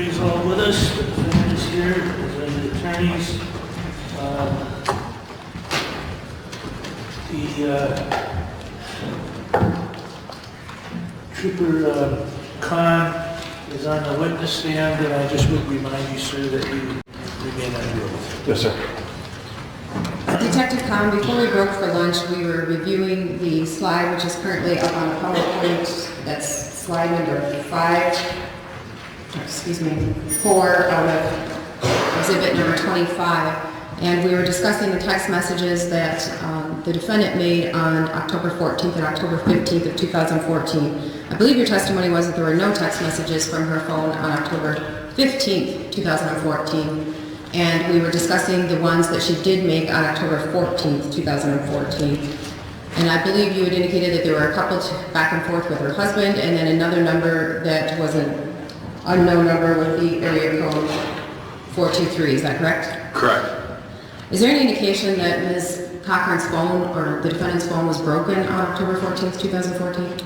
attorneys all with us. The defendants here, the attorneys. Trooper Khan is on the witness stand, and I just would remind you, sir, that you remain under oath. Yes, sir. Detective Khan, before we broke for lunch, we were reviewing the slide, which is currently up on PowerPoint. That's slide number 4 out of exhibit number 25. And we were discussing the text messages that the defendant made on October 14th and October 15th of 2014. I believe your testimony was that there were no text messages from her phone on October 15th, 2014. And we were discussing the ones that she did make on October 14th, 2014. And I believe you had indicated that there were a couple back and forth with her husband, and then another number that was an unknown number with the area code 423. Is that correct? Correct. Is there any indication that Ms. Cochran's phone or the defendant's phone was broken on October 14th, 2014?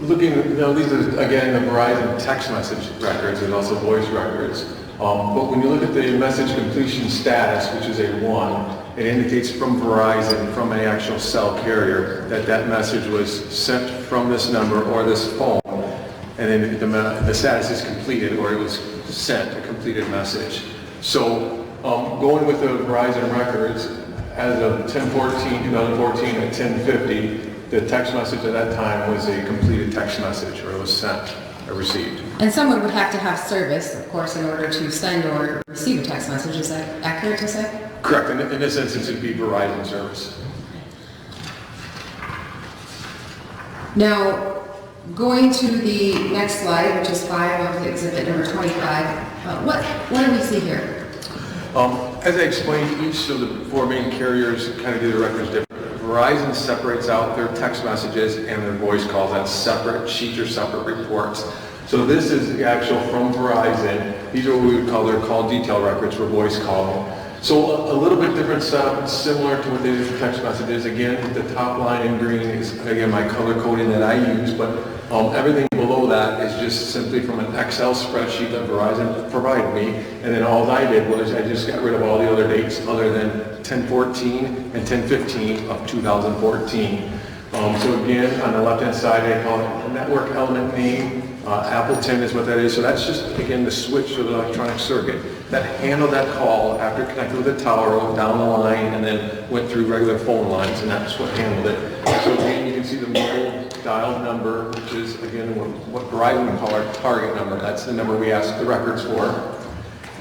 Looking, these are, again, the Verizon text message records and also voice records. But when you look at the message completion status, which is a 1, it indicates from Verizon, from an actual cell carrier, that that message was sent from this number or this phone, and then the status is completed, or it was sent, a completed message. So going with the Verizon records, as of 10/14/2014 at 10:50, the text message at that time was a completed text message, or it was sent or received. And someone would have to have service, of course, in order to send or receive a text message. Is that accurate to say? Correct. In this instance, it'd be Verizon service. Now, going to the next slide, which is 5 of exhibit number 25, what do we see here? As I explained, each of the 4 main carriers kind of do the records different. Verizon separates out their text messages and their voice calls as separate sheets or separate reports. So this is the actual from Verizon. These are what we would call their call detail records for voice calling. So a little bit different setup, similar to what they do for text messages. Again, the top line in green is, again, my color coding that I use, but everything below that is just simply from an Excel spreadsheet that Verizon provided me. And then all I did was I just got rid of all the other dates other than 10/14 and 10/15 of 2014. So again, on the left-hand side, I call it network element name. Appleton is what that is. So that's just, again, the switch to the electronic circuit that handled that call after it connected with the tower, went down the line, and then went through regular phone lines, and that's what handled it. So again, you can see the mobile dialed number, which is, again, what Verizon would call our target number. That's the number we ask the records for.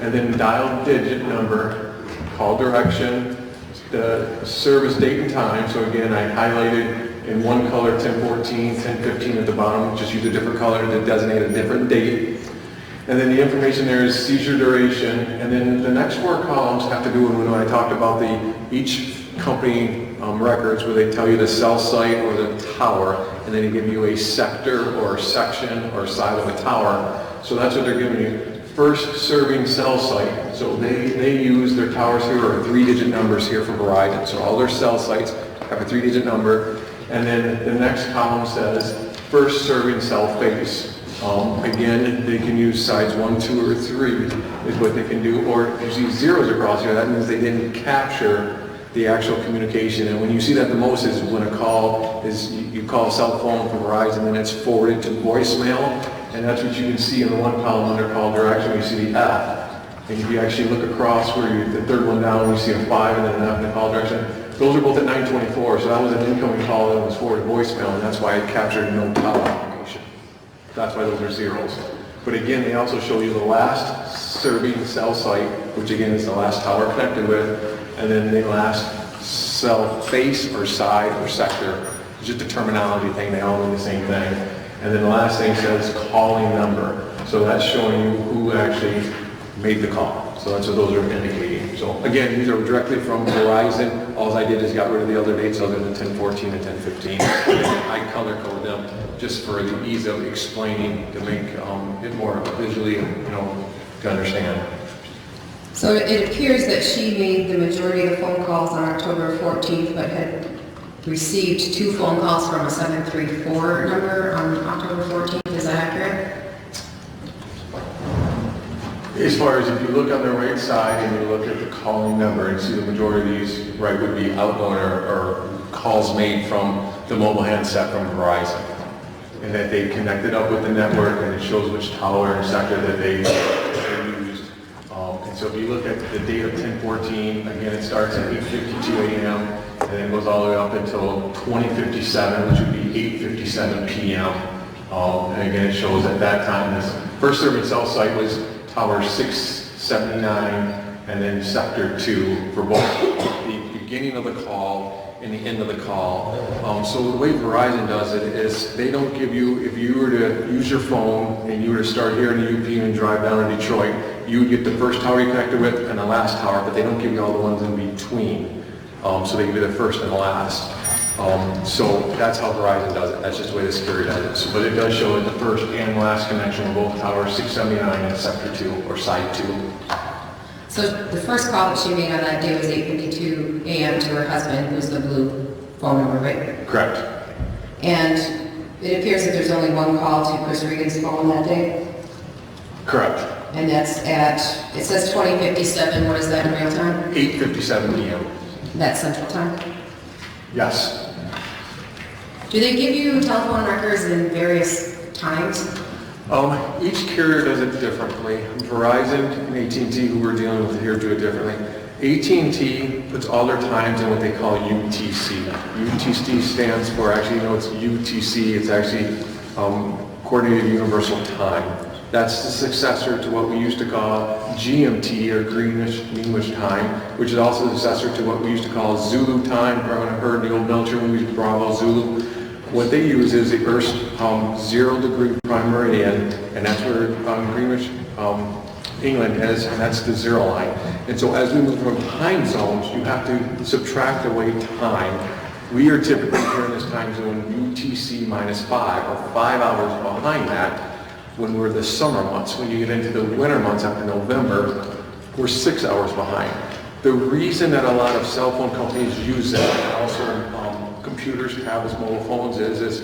And then dialed digit number, call direction, the service date and time. So again, I highlighted in one color 10/14, 10/15 at the bottom, just use a different color to designate a different date. And then the information there is seizure duration. And then the next 4 columns have to do with when I talked about each company records, where they tell you the cell site or the tower, and then they give you a sector or section or side of a tower. So that's what they're giving you. First serving cell site. So they use their towers here are 3-digit numbers here for Verizon. So all their cell sites have a 3-digit number. And then the next column says first serving cell face. Again, they can use sides 1, 2, or 3 is what they can do. Or if you see zeros across here, that means they didn't capture the actual communication. And when you see that the most is when a call is, you call a cell phone from Verizon and it's forwarded to voicemail. And that's what you can see in the one column under call direction. You see the F. And if you actually look across where the third one down, you see a 5 and then an F in the call direction. Those are both at 924, so that was an incoming call that was forwarded to voicemail, and that's why it captured no tower information. That's why those are zeros. But again, they also show you the last serving cell site, which again is the last tower connected with, and then the last cell face or side or sector. It's just a terminology thing, they all mean the same thing. And then the last thing says calling number. So that's showing you who actually made the call. So that's what those are indicating. So again, these are directly from Verizon. All I did is got rid of the other dates other than 10/14 and 10/15. I color code them just for the ease of explaining to make it more visually, to understand. So it appears that she made the majority of the phone calls on October 14th, but had received 2 phone calls from a 734 number on October 14th. Is that accurate? As far as if you look on the right side and you look at the calling number and see the majority of these, right, would be outgoing or calls made from the mobile handset from Verizon. And that they connected up with the network and it shows which tower and sector that they used. And so if you look at the date of 10/14, again, it starts at 8:52 a.m. and then goes all the way up until 20:57, which would be 8:57 p.m. And again, it shows at that time, this first serving cell site was Tower 679 and then Sector 2 for both the beginning of the call and the end of the call. So the way Verizon does it is they don't give you, if you were to use your phone and you were to start here in the UP and drive down to Detroit, you would get the first tower you connected with and the last tower, but they don't give you all the ones in between. So they give you the first and the last. So that's how Verizon does it. That's just the way this carrier does it. So, but it does show that the first and last connection of both towers 679 and Sector 2 or Side 2. So the first call that she made on that day was 8:52 a.m. to her husband, who's the blue phone number, right? Correct. And it appears that there's only one call to Chris Regan's phone that day? Correct. And that's at, it says 20:57, what is that in real time? 8:57 p.m. That's Central Time? Yes. Do they give you telephone records in various times? Each carrier does it differently. Verizon and AT&T, who we're dealing with here, do it differently. AT&T puts all their times in what they call UTC. UTC stands for, actually, no, it's UTC. It's actually Coordinated Universal Time. That's the successor to what we used to call GMT, or Greenwich Mean Time, which is also the successor to what we used to call Zulu time. Everyone heard the old military movies, Bravo, Zulu. What they use is the Earth's 0-degree prime meridian, and that's where Greenwich, England is, and that's the 0 line. And so as we move from time zones, you have to subtract away time. We are typically here in this time zone UTC -5, or 5 hours behind that. When we're the summer months, when you get into the winter months after November, we're 6 hours behind. The reason that a lot of cell phone companies use that, and also computers, tablets, mobile phones, is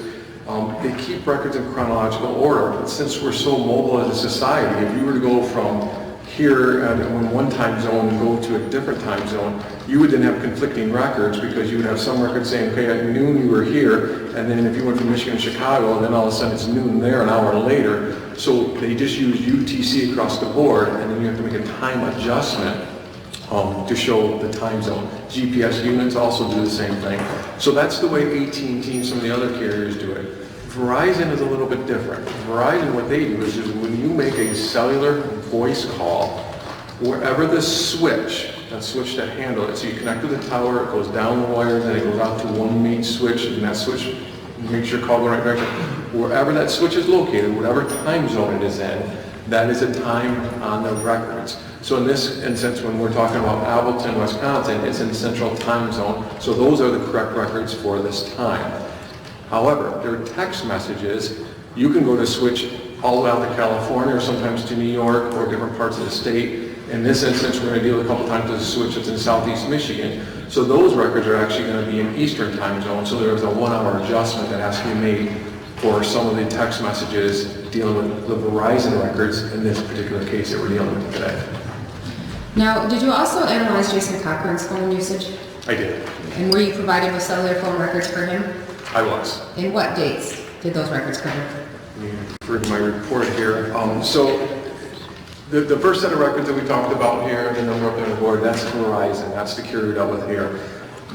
they keep records in chronological order. But since we're so mobile as a society, if you were to go from here in one time zone and go to a different time zone, you would then have conflicting records, because you would have some records saying, okay, at noon you were here, and then if you went from Michigan to Chicago, then all of a sudden it's noon there an hour later. So they just use UTC across the board, and then you have to make a time adjustment to show the time zone. GPS units also do the same thing. So that's the way AT&T and some of the other carriers do it. Verizon is a little bit different. Verizon, what they do is when you make a cellular voice call, wherever the switch, that switch to handle it, so you connect to the tower, it goes down the wires, and it goes out to one main switch, and that switch makes your call go in the right direction. Wherever that switch is located, whatever time zone it is in, that is a time on the records. So in this instance, when we're talking about Appleton, Wisconsin, it's in Central Time Zone, so those are the correct records for this time. However, their text messages, you can go to switch all the way out to California, or sometimes to New York, or different parts of the state. In this instance, we're going to deal a couple times with a switch that's in Southeast Michigan. So those records are actually going to be in Eastern Time Zone, so there's a 1-hour adjustment that has to be made for some of the text messages dealing with the Verizon records in this particular case that we're dealing with today. Now, did you also analyze Jason Cochran's phone usage? I did. And were you provided with cellular phone records for him? I was. And what dates did those records cover? Let me refer to my report here. So the first set of records that we talked about here, the number up there on the board, that's Verizon. That's the carrier we dealt with here.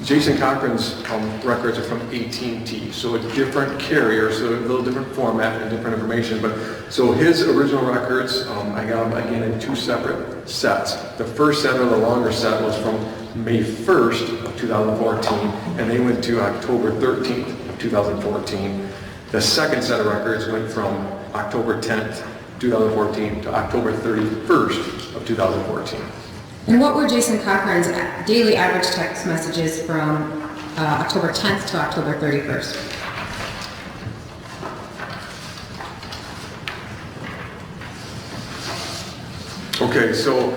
Jason Cochran's records are from AT&T, so a different carrier, so a little different format and different information. But so his original records, I got them again in 2 separate sets. The first set, or the longer set, was from May 1st of 2014, and they went to October 13th of 2014. The second set of records went from October 10th, 2014 to October 31st of 2014. And what were Jason Cochran's daily average text messages from October 10th to October 31st? Okay, so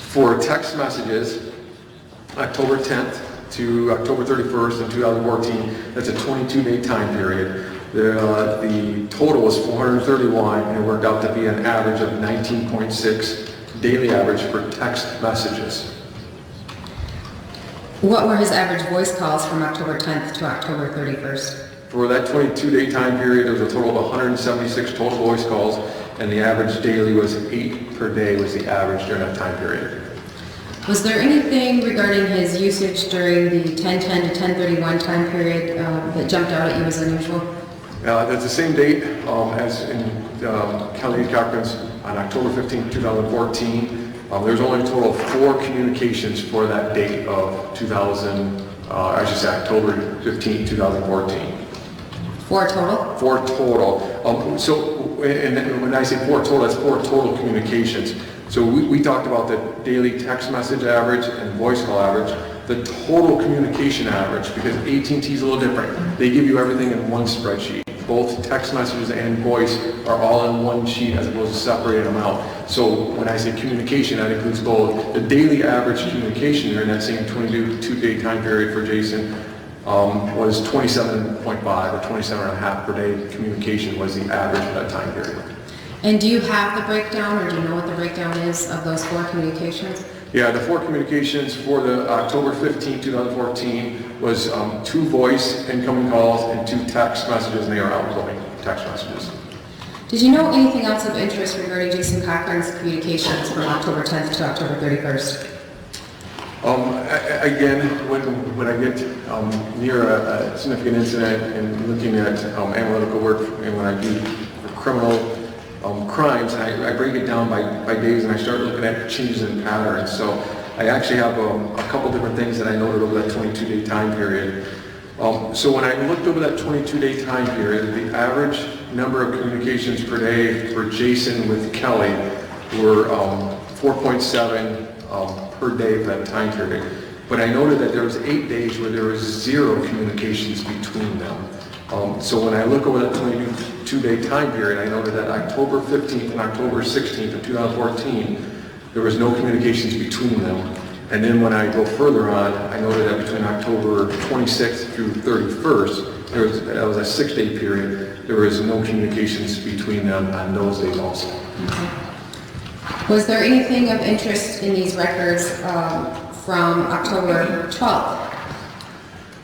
for text messages, October 10th to October 31st in 2014, that's a 22-day time period. The total was 431, and it worked out to be an average of 19.6 daily average for text messages. What were his average voice calls from October 10th to October 31st? For that 22-day time period, there was a total of 176 total voice calls, and the average daily was 8 per day was the average during that time period. Was there anything regarding his usage during the 10/10 to 10/31 time period that jumped out at you as unusual? That's the same date as in Kelly Cochran's on October 15, 2014. There's only a total of 4 communications for that date of October 15, 2014. 4 total? 4 total. And when I say 4 total, that's 4 total communications. So we talked about the daily text message average and voice call average. The total communication average, because AT&T is a little different. They give you everything in one spreadsheet. Both text messages and voice are all in one sheet as opposed to separating them out. So when I say communication, that includes both. The daily average communication during that same 22-day time period for Jason was 27.5 or 27.5 per day communication was the average for that time period. And do you have the breakdown, or do you know what the breakdown is of those 4 communications? Yeah, the 4 communications for the October 15, 2014 was 2 voice incoming calls and 2 text messages, and they are outgoing text messages. Did you know anything else of interest regarding Jason Cochran's communications from October 10th to October 31st? Again, when I get near a significant incident and looking at analytical work, and when I do criminal crimes, and I break it down by days, and I start looking at changes in patterns. So I actually have a couple different things that I noted over that 22-day time period. So when I looked over that 22-day time period, the average number of communications per day for Jason with Kelly were 4.7 per day for that time period. But I noted that there was 8 days where there was 0 communications between them. So when I look over that 22-day time period, I noted that October 15th and October 16th of 2014, there was no communications between them. And then when I go further on, I noted that between October 26th through 31st, that was a 6-day period, there was no communications between them on those days also. Okay. Was there anything of interest in these records from October 12th?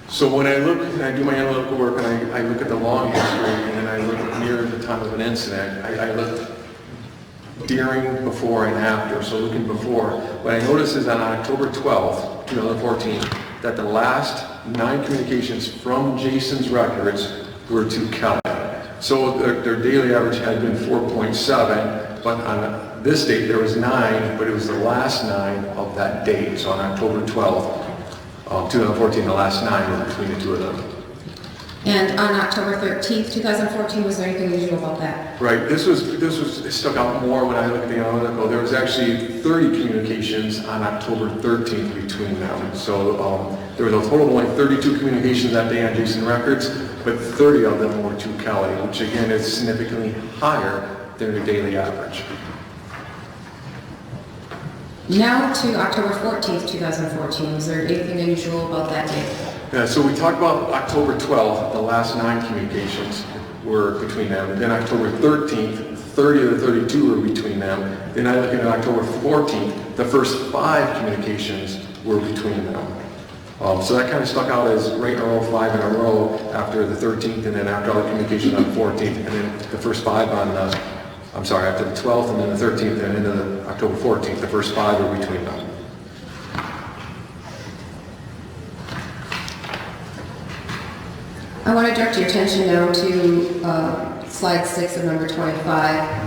So when I look and I do my analytical work and I look at the long history and then I look near the time of an incident, I look during, before, and after. So looking before, what I notice is on October 12th, 2014, that the last 9 communications from Jason's records were to Kelly. So their daily average had been 4.7, but on this date there was 9, but it was the last 9 of that date. So on October 12th, 2014, the last 9 were between the 2 of them. And on October 13th, 2014, was there anything unusual about that? Right. This stuck out more when I look at the analytical. There was actually 30 communications on October 13th between them. So there was a total of only 32 communications that day on Jason records, but 30 of them were to Kelly, which again is significantly higher than the daily average. Now to October 14th, 2014, was there anything unusual about that date? Yeah, so we talked about October 12th, the last 9 communications were between them. And then October 13th, 30 of the 32 were between them. Then I look at October 14th, the first 5 communications were between them. So that kind of stuck out as right in a row, 5 in a row after the 13th, and then after all the communications on the 14th, and then the first 5 on the, after the 12th, and then the 13th, and into the October 14th, the first 5 were between them. I want to direct your attention now to slide 6 of number 25.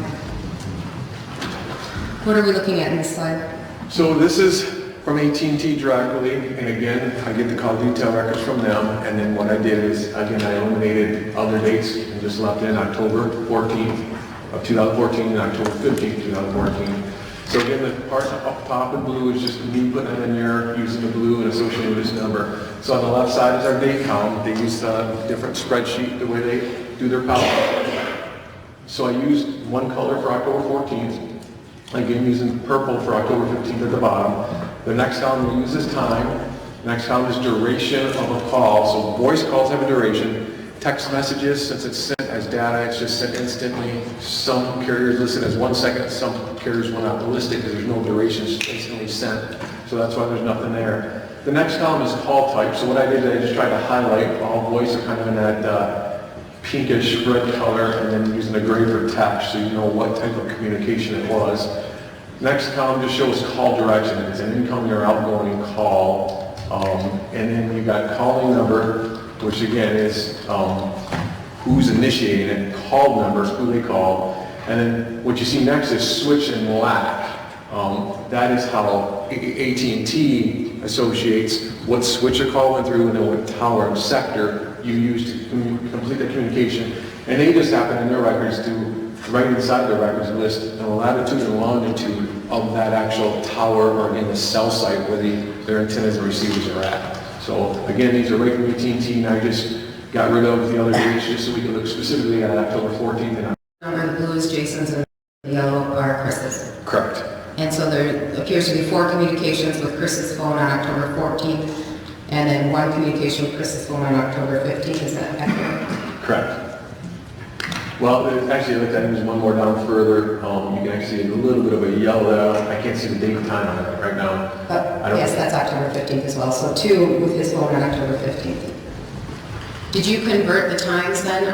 What are we looking at in this slide? So this is from AT&T directly, and again, I get the call detail records from them, and then what I did is, again, I eliminated other dates and just left in October 14th of 2014 and October 15th, 2014. So again, the part up top in blue is just me putting it in there, using the blue and associated with this number. So on the left side is our date column. They use a different spreadsheet the way they do their column. So I used one color for October 14th. Again, using purple for October 15th at the bottom. The next column we use is time. The next column is duration of a call. So voice calls have a duration, Text messages, since it's sent as data, it's just sent instantly. Some carriers list it as 1 second, some carriers will not list it because there's no duration, it's just instantly sent. So that's why there's nothing there. The next column is call type. So what I did is I just tried to highlight all voice are kind of in that pinkish red color, and then using a gray for text so you know what type of communication it was. Next column just shows call direction. It's an incoming or outgoing call. And then you got calling number, which again is who's initiating it, call numbers, who they call. And then what you see next is switch and lack. That is how AT&T associates what switch a call went through and then what tower and sector you used to complete the communication. And they just happen in their records to, right inside their records, list the latitude and longitude of that actual tower or in the cell site where their antennas and receivers are at. So again, these are right from AT&T, and I just got rid of the other dates just so we could look specifically at October 14th. And Number the blue is Jason's and the yellow are Chris's. correct. And so there appears to be 4 communications with Chris's phone on October 14th, and then 1 communication with Chris's phone on October 15th. Is that accurate? Correct. Well, actually, I looked at it, there's one more down further. You can actually see a little bit of a yellow. I can't see the date and time on it right now. Yes, that's October 15th as well. So 2 with his phone on October 15th. Did you convert the times then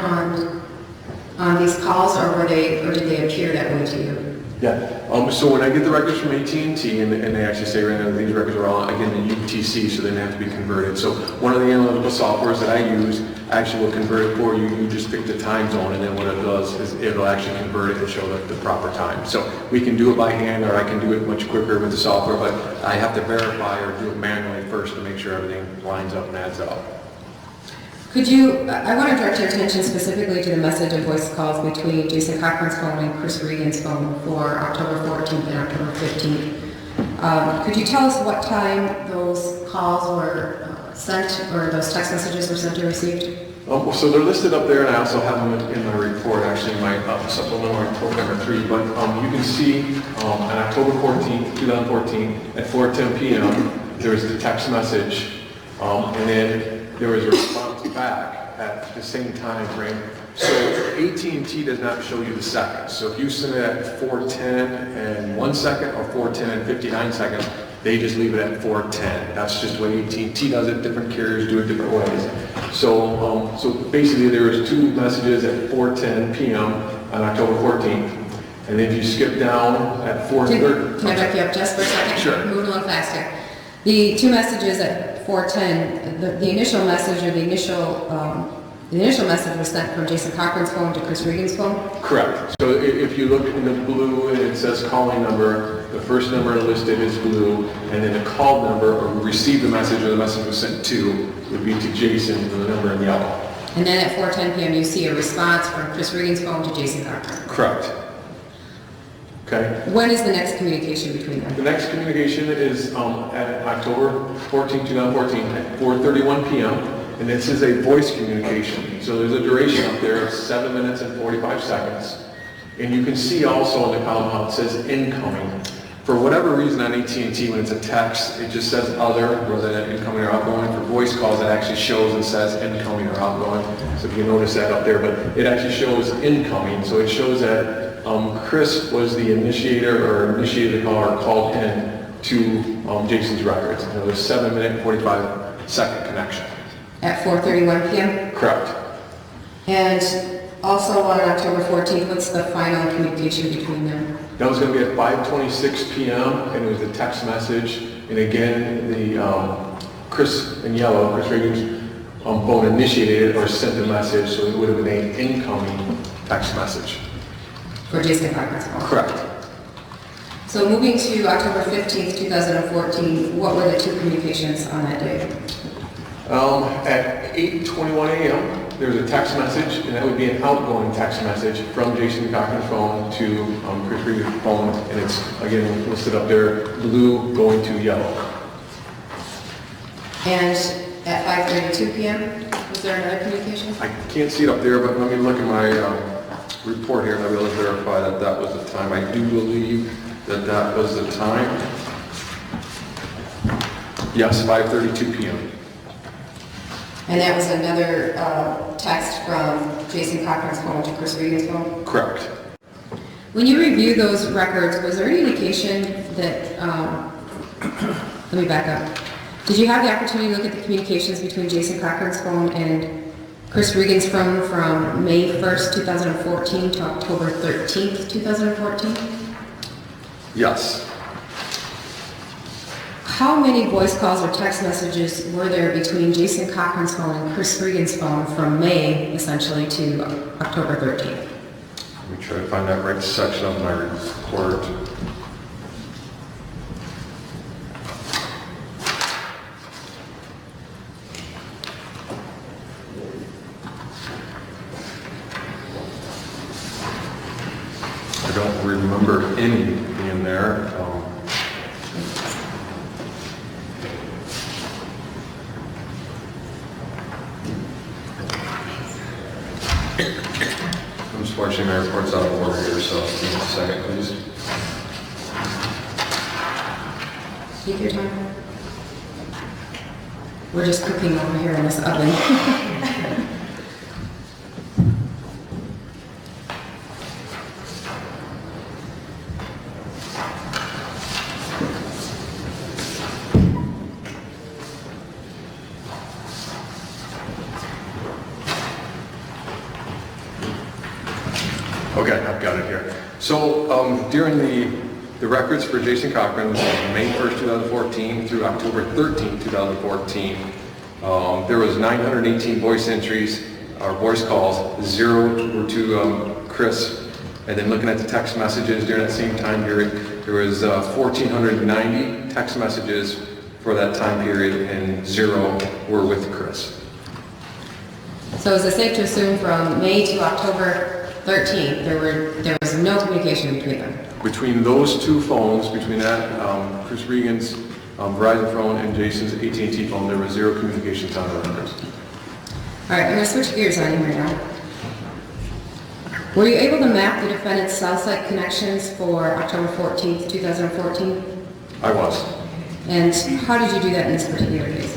on these calls, or did they appear that way to you? Yeah. So when I get the records from AT&T, and they actually say right now that these records are all, again, in UTC, so they have to be converted. So one of the analytical softwares that I use actually will convert it for you. You just pick the time zone, and then what it does is it'll actually convert it and show the proper time. So we can do it by hand, or I can do it much quicker with the software, but I have to verify or do it manually first to make sure everything lines up and adds up. Could you, I want to direct your attention specifically to the message and voice calls between Jason Cochran's phone and Chris Regan's phone for October 14th and October 15th. Could you tell us what time those calls were sent, or those text messages were sent or received? So they're listed up there, and I also have them in my report, actually, my supplemental report number 3. But you can see on October 14th, 2014, at 4:10 p.m., there was the text message, and then there was a response back at the same time frame. So AT&T does not show you the seconds. So if you send it at 4:10 and 1 second or 4:10 and 59 seconds, they just leave it at 4:10. That's just the way AT&T does it. Different carriers do it different ways. So basically there was 2 messages at 4:10 p.m. on October 14th. And then if you skip down at 4:30. Can I back you up just for a second? Sure. Moving a little faster. The 2 messages at 4:10, the initial message or the initial message was sent from Jason Cochran's phone to Chris Regan's phone? Correct. So if you look in the blue and it says calling number, the first number listed is blue, and then the called number or who received the message or the message was sent to would be to Jason, with the number in yellow. And then at 4:10 p.m. you see a response from Chris Regan's phone to Jason Cochran? Correct. Okay. When is the next communication between them? The next communication is at October 14, 2014 at 4:31 p.m. and this is a voice communication. So there's a duration up there of 7 minutes and 45 seconds. And you can see also in the column how it says incoming. For whatever reason on AT&T when it's a text, it just says other rather than incoming or outgoing. For voice calls, it actually shows and says incoming or outgoing. So if you notice that up there, but it actually shows incoming. So it shows that Chris was the initiator or initiated the call or called in to Jason's records. And it was 7 minute and 45 second connection. At 4:31 p.m.? Correct. And also on October 14th, what's the final communication between them? That was going to be at 5:26 p.m. and it was the text message. And again, the Chris in yellow, Chris Regan's phone initiated it or sent the message, so it would have been an incoming text message. For Jason Cochran's phone? Correct. So moving to October 15th, 2014, what were the 2 communications on that day? At 8:21 a.m., there was a text message, and that would be an outgoing text message from Jason Cochran's phone to Chris Regan's phone, and it's, again, listed up there, blue going to yellow. And at 5:32 p.m., was there another communication? I can't see it up there, but let me look at my report here, and I'll be able to verify that that was the time. I do believe that that was the time. Yes, 5:32 p.m. And that was another text from Jason Cochran's phone to Chris Regan's phone? Correct. When you reviewed those records, was there any indication that, let me back up. Did you have the opportunity to look at the communications between Jason Cochran's phone and Chris Regan's phone from May 1st, 2014 to October 13th, 2014? Yes. How many voice calls or text messages were there between Jason Cochran's phone and Chris Regan's phone from May, essentially, to October 13th? Let me try to find that right section of my report. I don't remember any being there. Unfortunately, my report's out of order here, so give me a second, please. Take your time. We're just cooking over here in this oven. Okay, I've got it here. So during the records for Jason Cochran, May 1st, 2014 through October 13th, 2014, there was 918 voice entries, or voice calls, 0 were to Chris. And then looking at the text messages during that same time period, there was 1,490 text messages for that time period, and 0 were with Chris. So is it safe to assume from May to October 13th, there was no communication between them? Between those two phones, between that, Chris Regan's Verizon phone and Jason's AT&T phone, there was 0 communications on the records. All right, I'm going to switch gears on you right now. Were you able to map the defendant's cell site connections for October 14th, 2014? I was. And how did you do that in this particular case?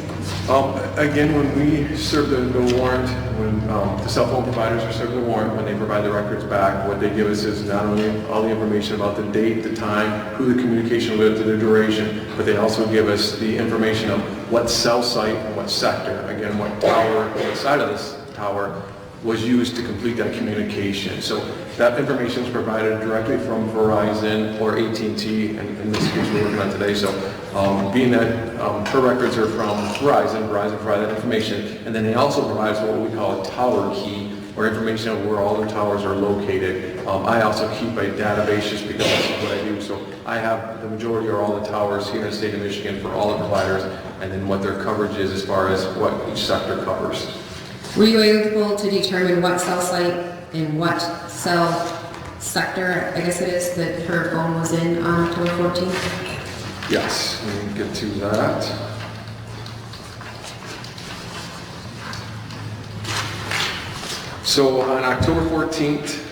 Again, when we serve the warrant, when the cell phone providers are serving the warrant, when they provide the records back, what they give us is not only all the information about the date, the time, who the communication with, the duration, but they also give us the information of what cell site and what sector, again, what tower, what side of this tower was used to complete that communication. So that information is provided directly from Verizon or AT&T, and in this case we're working on today. So being that her records are from Verizon provided that information, and then they also provide us what we call a tower key, or information of where all the towers are located. I also keep a database just because that's what I do. So I have the majority or all the towers here in the state of Michigan for all the providers, and then what their coverage is as far as what each sector covers. Were you able to determine what cell site and what cell sector, I guess it is, that her phone was in on October 14th? Yes, let me get to that. So on October 14th,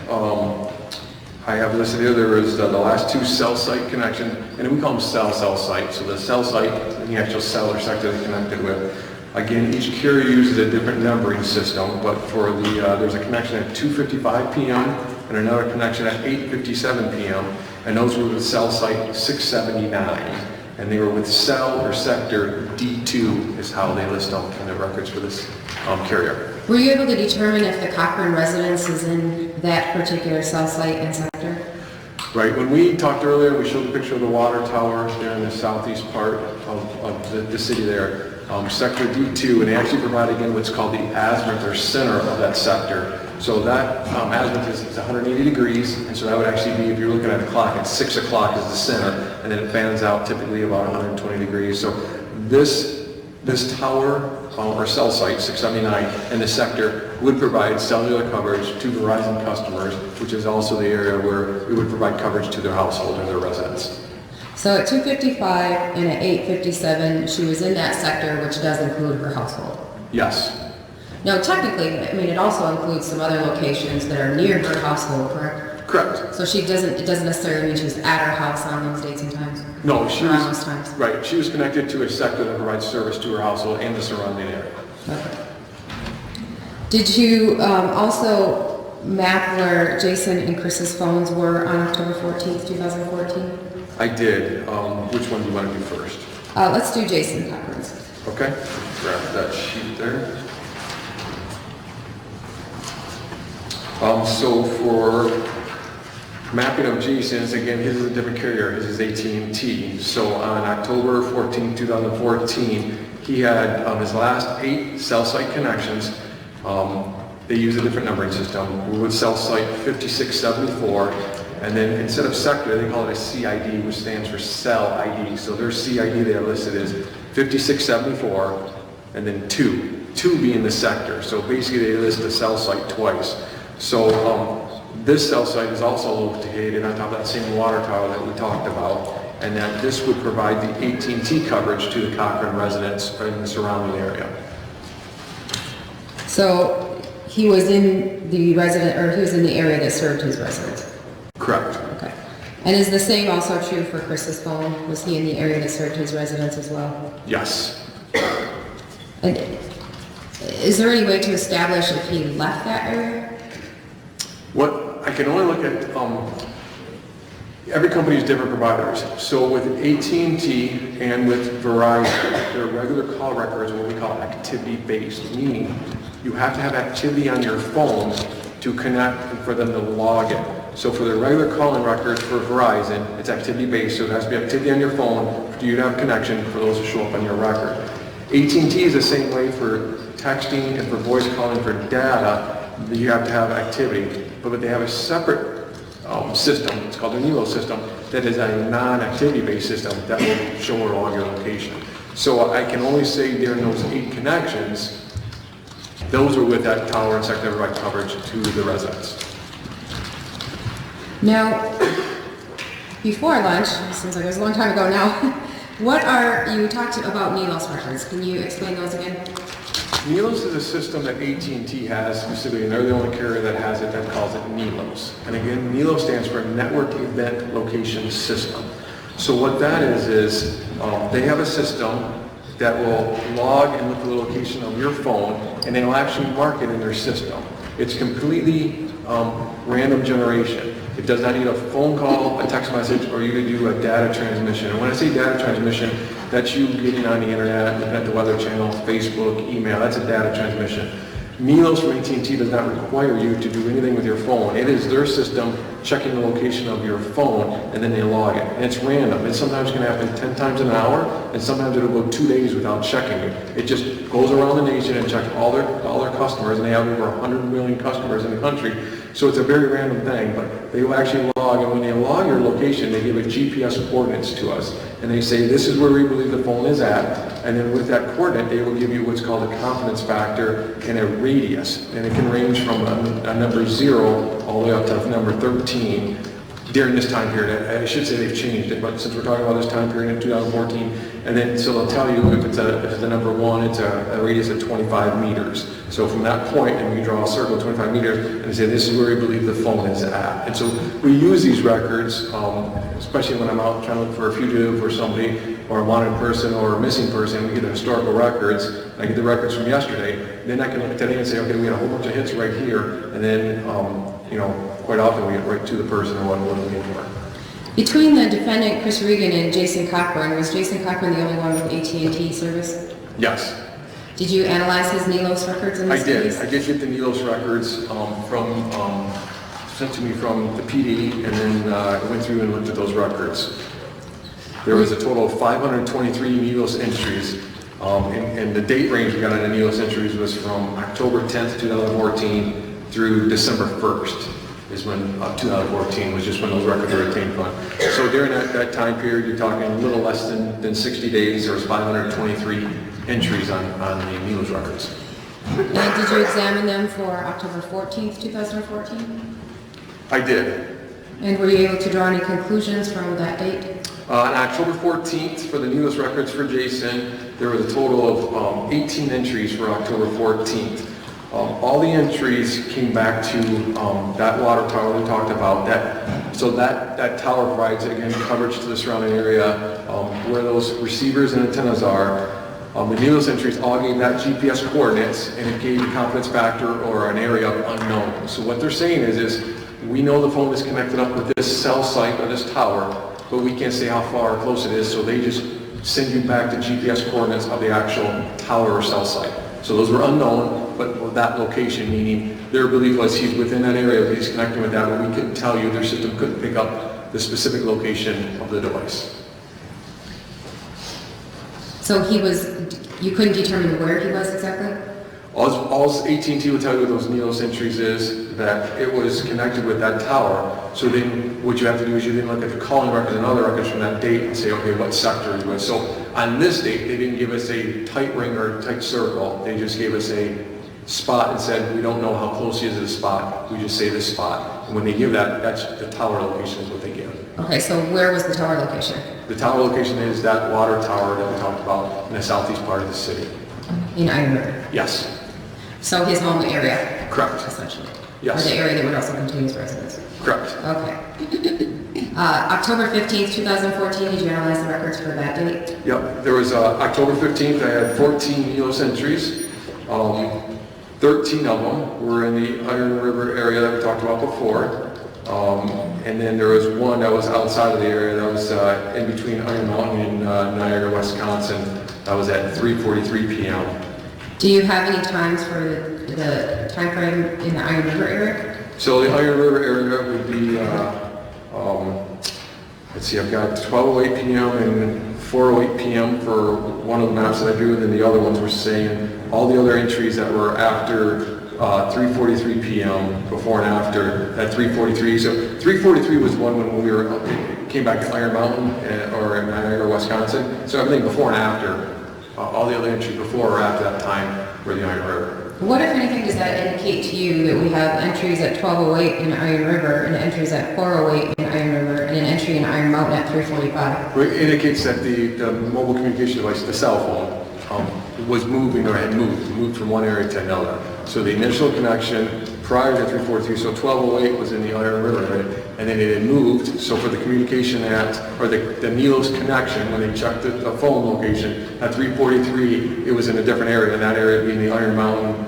I have listed here, there was the last 2 cell site connections, and we call them cell site. So the cell site and the actual cell or sector they're connected with. Again, each carrier uses a different numbering system, but for the there's a connection at 2:55 p.m. and another connection at 8:57 p.m. and those were with cell site 679, and they were with cell or sector D2 is how they list them in the records for this carrier. Were you able to determine if the Cochran residence is in that particular cell site and sector? Right, when we talked earlier, we showed the picture of the water tower there in the southeast part of the city there. Sector D2, and they actually provide again what's called the azimuth or center of that sector. So that azimuth is 180 degrees, and so that would actually be, if you're looking at a clock, at 6 o'clock is the center, and then it fans out typically about 120 degrees. So this tower or cell site, 679, and the sector would provide cellular coverage to Verizon customers, which is also the area where we would provide coverage to their household and their residents. So at 2:55 and at 8:57, she was in that sector, which does include her household. Yes. Now, technically, I mean, it also includes some other locations that are near her household, correct? Correct. So it doesn't necessarily mean she was at her house on those dates and times? No, she around was, those times? right, she was connected to a sector that provides service to her household and the surrounding area. Okay. Did you also map where Jason and Chris's phones were on October 14th, 2014? I did. Which one do you want to do first? Let's do Jason Cochran's. Okay, grab that sheet there. So for mapping of Jason's, again, his is a different carrier. His is AT&T. So on October 14, 2014, he had his last 8 cell site connections. They use a different numbering system with cell site 5674. And then instead of sector, they call it a CID, which stands for cell ID. So their CID they have listed is 5674 and then 2 being the sector. So basically they list the cell site twice. So this cell site is also located on top of that same water tower that we talked about, and that this would provide the AT&T coverage to the Cochran residents in the surrounding area. So he was in the area that served his residence? Correct. Okay. And is the same also true for Chris's phone? Was he in the area that served his residence as well? Yes. And is there any way to establish if he left that area? What I can only look at, every company is different providers. So with AT&T and with Verizon, their regular call records are what we call activity-based, meaning you have to have activity on your phone to connect and for them to log in. So for the regular calling records for Verizon, it's activity-based, so it has to be activity on your phone for you to have connection for those to show up on your record. AT&T is the same way for texting and for voice calling for data, that you have to have activity. But they have a separate system, it's called the NELO system, that is a non-activity based system that will show or log your location. So I can only say during those 8 connections, those are with that tower and sector right coverage to the residents. Now, before lunch, seems like it was a long time ago now, you talked about NELOS records. Can you explain those again? NELOS is a system that AT&T has specifically, and they're the only carrier that has it that calls it NELOS. And again, NELOS stands for Network Event Location System. So what that is they have a system that will log and look at the location of your phone, and they'll actually mark it in their system. It's completely random generation. It does not need a phone call, a text message, or you to do a data transmission. And when I say data transmission, that's you getting on the internet, looking at the weather channel, Facebook, email, that's a data transmission. NELOS from AT&T does not require you to do anything with your phone. It is their system checking the location of your phone, and then they log it. And it's random. It's sometimes going to happen 10 times an hour, and sometimes it'll go 2 days without checking it. It just goes around the nation and checks all their customers, and they have over 100 million customers in the country. So it's a very random thing, but they will actually log, and when they log your location, they give a GPS coordinates to us. And they say, this is where we believe the phone is at, and then with that coordinate, they will give you what's called a confidence factor and a radius. And it can range from a number 0 all the way up to number 13 during this time period. I should say they've changed it, but since we're talking about this time period in 2014, and then so they'll tell you if it's the number 1, it's a radius of 25 meters. So from that point, and we draw a circle 25 meters, and they say this is where we believe the phone is at. And so we use these records, especially when I'm out trying to look for a fugitive or somebody, or a wanted person or a missing person. We get the historical records. I get the records from yesterday. Then I can look at today and say, okay, we had a whole bunch of hits right here, and then quite often we get right to the person or what we're looking for. Between the defendant, Chris Regan, and Jason Cochran, was Jason Cochran the only one with AT&T service? Yes. Did you analyze his NELOS records in this case? I did get the NELOS records sent to me from the PD, and then I went through and looked at those records. There was a total of 523 NELOS entries, and the date range we got on the NELOS entries was from October 10th, 2014 through December 1st. Is when 2014 was just when those records were obtained from. So during that time period, you're talking a little less than 60 days, there was 523 entries on the NELOS records. And did you examine them for October 14th, 2014? I did. And were you able to draw any conclusions from that date? On October 14th, for the NELOS records for Jason, there was a total of 18 entries for October 14th. All the entries came back to that water tower we talked about. That tower provides, again, coverage to the surrounding area where those receivers and antennas are. The NELOS entries all gave that GPS coordinates, and it gave a confidence factor or an area of unknown. So what they're saying is we know the phone is connected up with this cell site or this tower, but we can't say how far or close it is, so they just send you back the GPS coordinates of the actual tower or cell site. So those were unknown, but that location, meaning their belief was he's within that area, but he's connecting with that, but we couldn't tell you, their system couldn't pick up the specific location of the device. So you couldn't determine where he was exactly? All AT&T will tell you with those NELOS entries is that it was connected with that tower. So then what you have to do is you then look at the calling records and other records from that date and say, okay, what sector is it? So on this date, they didn't give us a tight ring or a tight circle. They just gave us a spot and said, we don't know how close he is to the spot. We just say this spot. And when they give that, that's the tower location is what they give. Okay, so where was the tower location? The tower location is that water tower that we talked about in the southeast part of the city. In Iron River? Yes. So his home area? Correct. Essentially? Yes. Or the area that would also contain his residence? Correct. Okay. October 15th, 2014, did you analyze the records for that date? Yep. There was October 15th, I had 14 NELOS entries. 13 of them were in the Iron River area that we talked about before. And then there was one that was outside of the area that was in between Iron Mountain and Niagara, Wisconsin. That was at 3:43 p.m. Do you have any times for the time frame in the Iron River area? So the Iron River area would be, let's see, I've got 12:08 p.m. and 4:08 p.m. for one of the maps that I do, and then the other ones were saying all the other entries that were after 3:43 p.m. before and after at 3:43. So 3:43 was one when we came back to Iron Mountain or in Niagara, Wisconsin. So everything before and after, all the other entries before or after that time were the Iron River. What, if anything, does that indicate to you that we have entries at 12:08 in Iron River and entries at 4:08 in Iron River and an entry in Iron Mountain at 3:45? Well, it indicates that the mobile communication device, the cell phone, was moving or had moved from one area to another. So the initial connection prior to 3:43, so 12:08 was in the Iron River area, and then it had moved. So for the communication or the NELOS connection, when they checked the phone location at 3:43, it was in a different area, and that area being the Iron Mountain,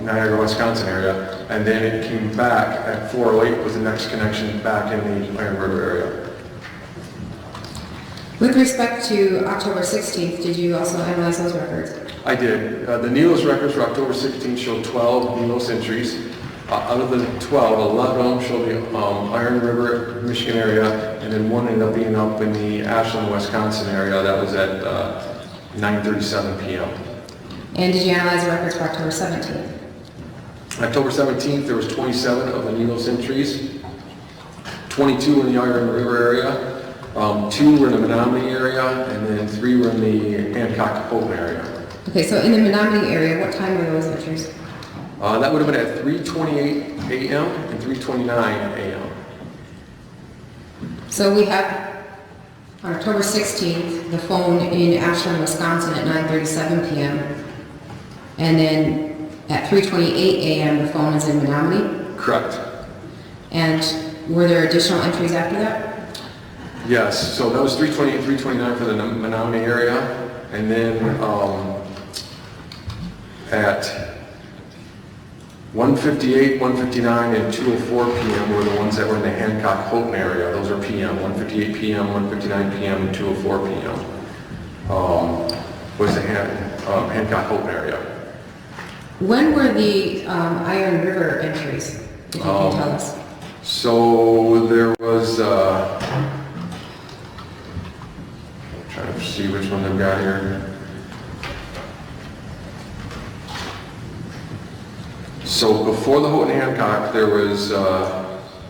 Niagara, Wisconsin area. And then it came back at 4:08 was the next connection back in the Iron River area. With respect to October 16th, did you also analyze those records? I did. The NELOS records for October 16th showed 12 NELOS entries. Out of the 12, 11 of them show the Iron River, Michigan area, and then one ended up being up in the Ashland, Wisconsin area. That was at 9:37 p.m. And did you analyze the records for October 17th? October 17th, there was 27 of the NELOS entries, 22 in the Iron River area, 2 were in the Menominee area, and then 3 were in the Hancock-Houghton area. Okay, so in the Menominee area, what time were those entries? That would have been at 3:28 a.m. and 3:29 a.m. So we have, on October 16th, the phone in Ashland, Wisconsin at 9:37 p.m. And then at 3:28 a.m., the phone is in Menominee? Correct. And were there additional entries after that? Yes, so that was 3:28, 3:29 for the Menominee area, and then at 1:58, 1:59, and 2:04 p.m. were the ones that were in the Hancock-Houghton area. Those are p.m. 1:58 p.m., 1:59 p.m., and 2:04 p.m. Was the Hancock-Houghton area. When were the Iron River entries, if you can tell us? So there was, trying to see which one they've got here. So before the Houghton Hancock, there was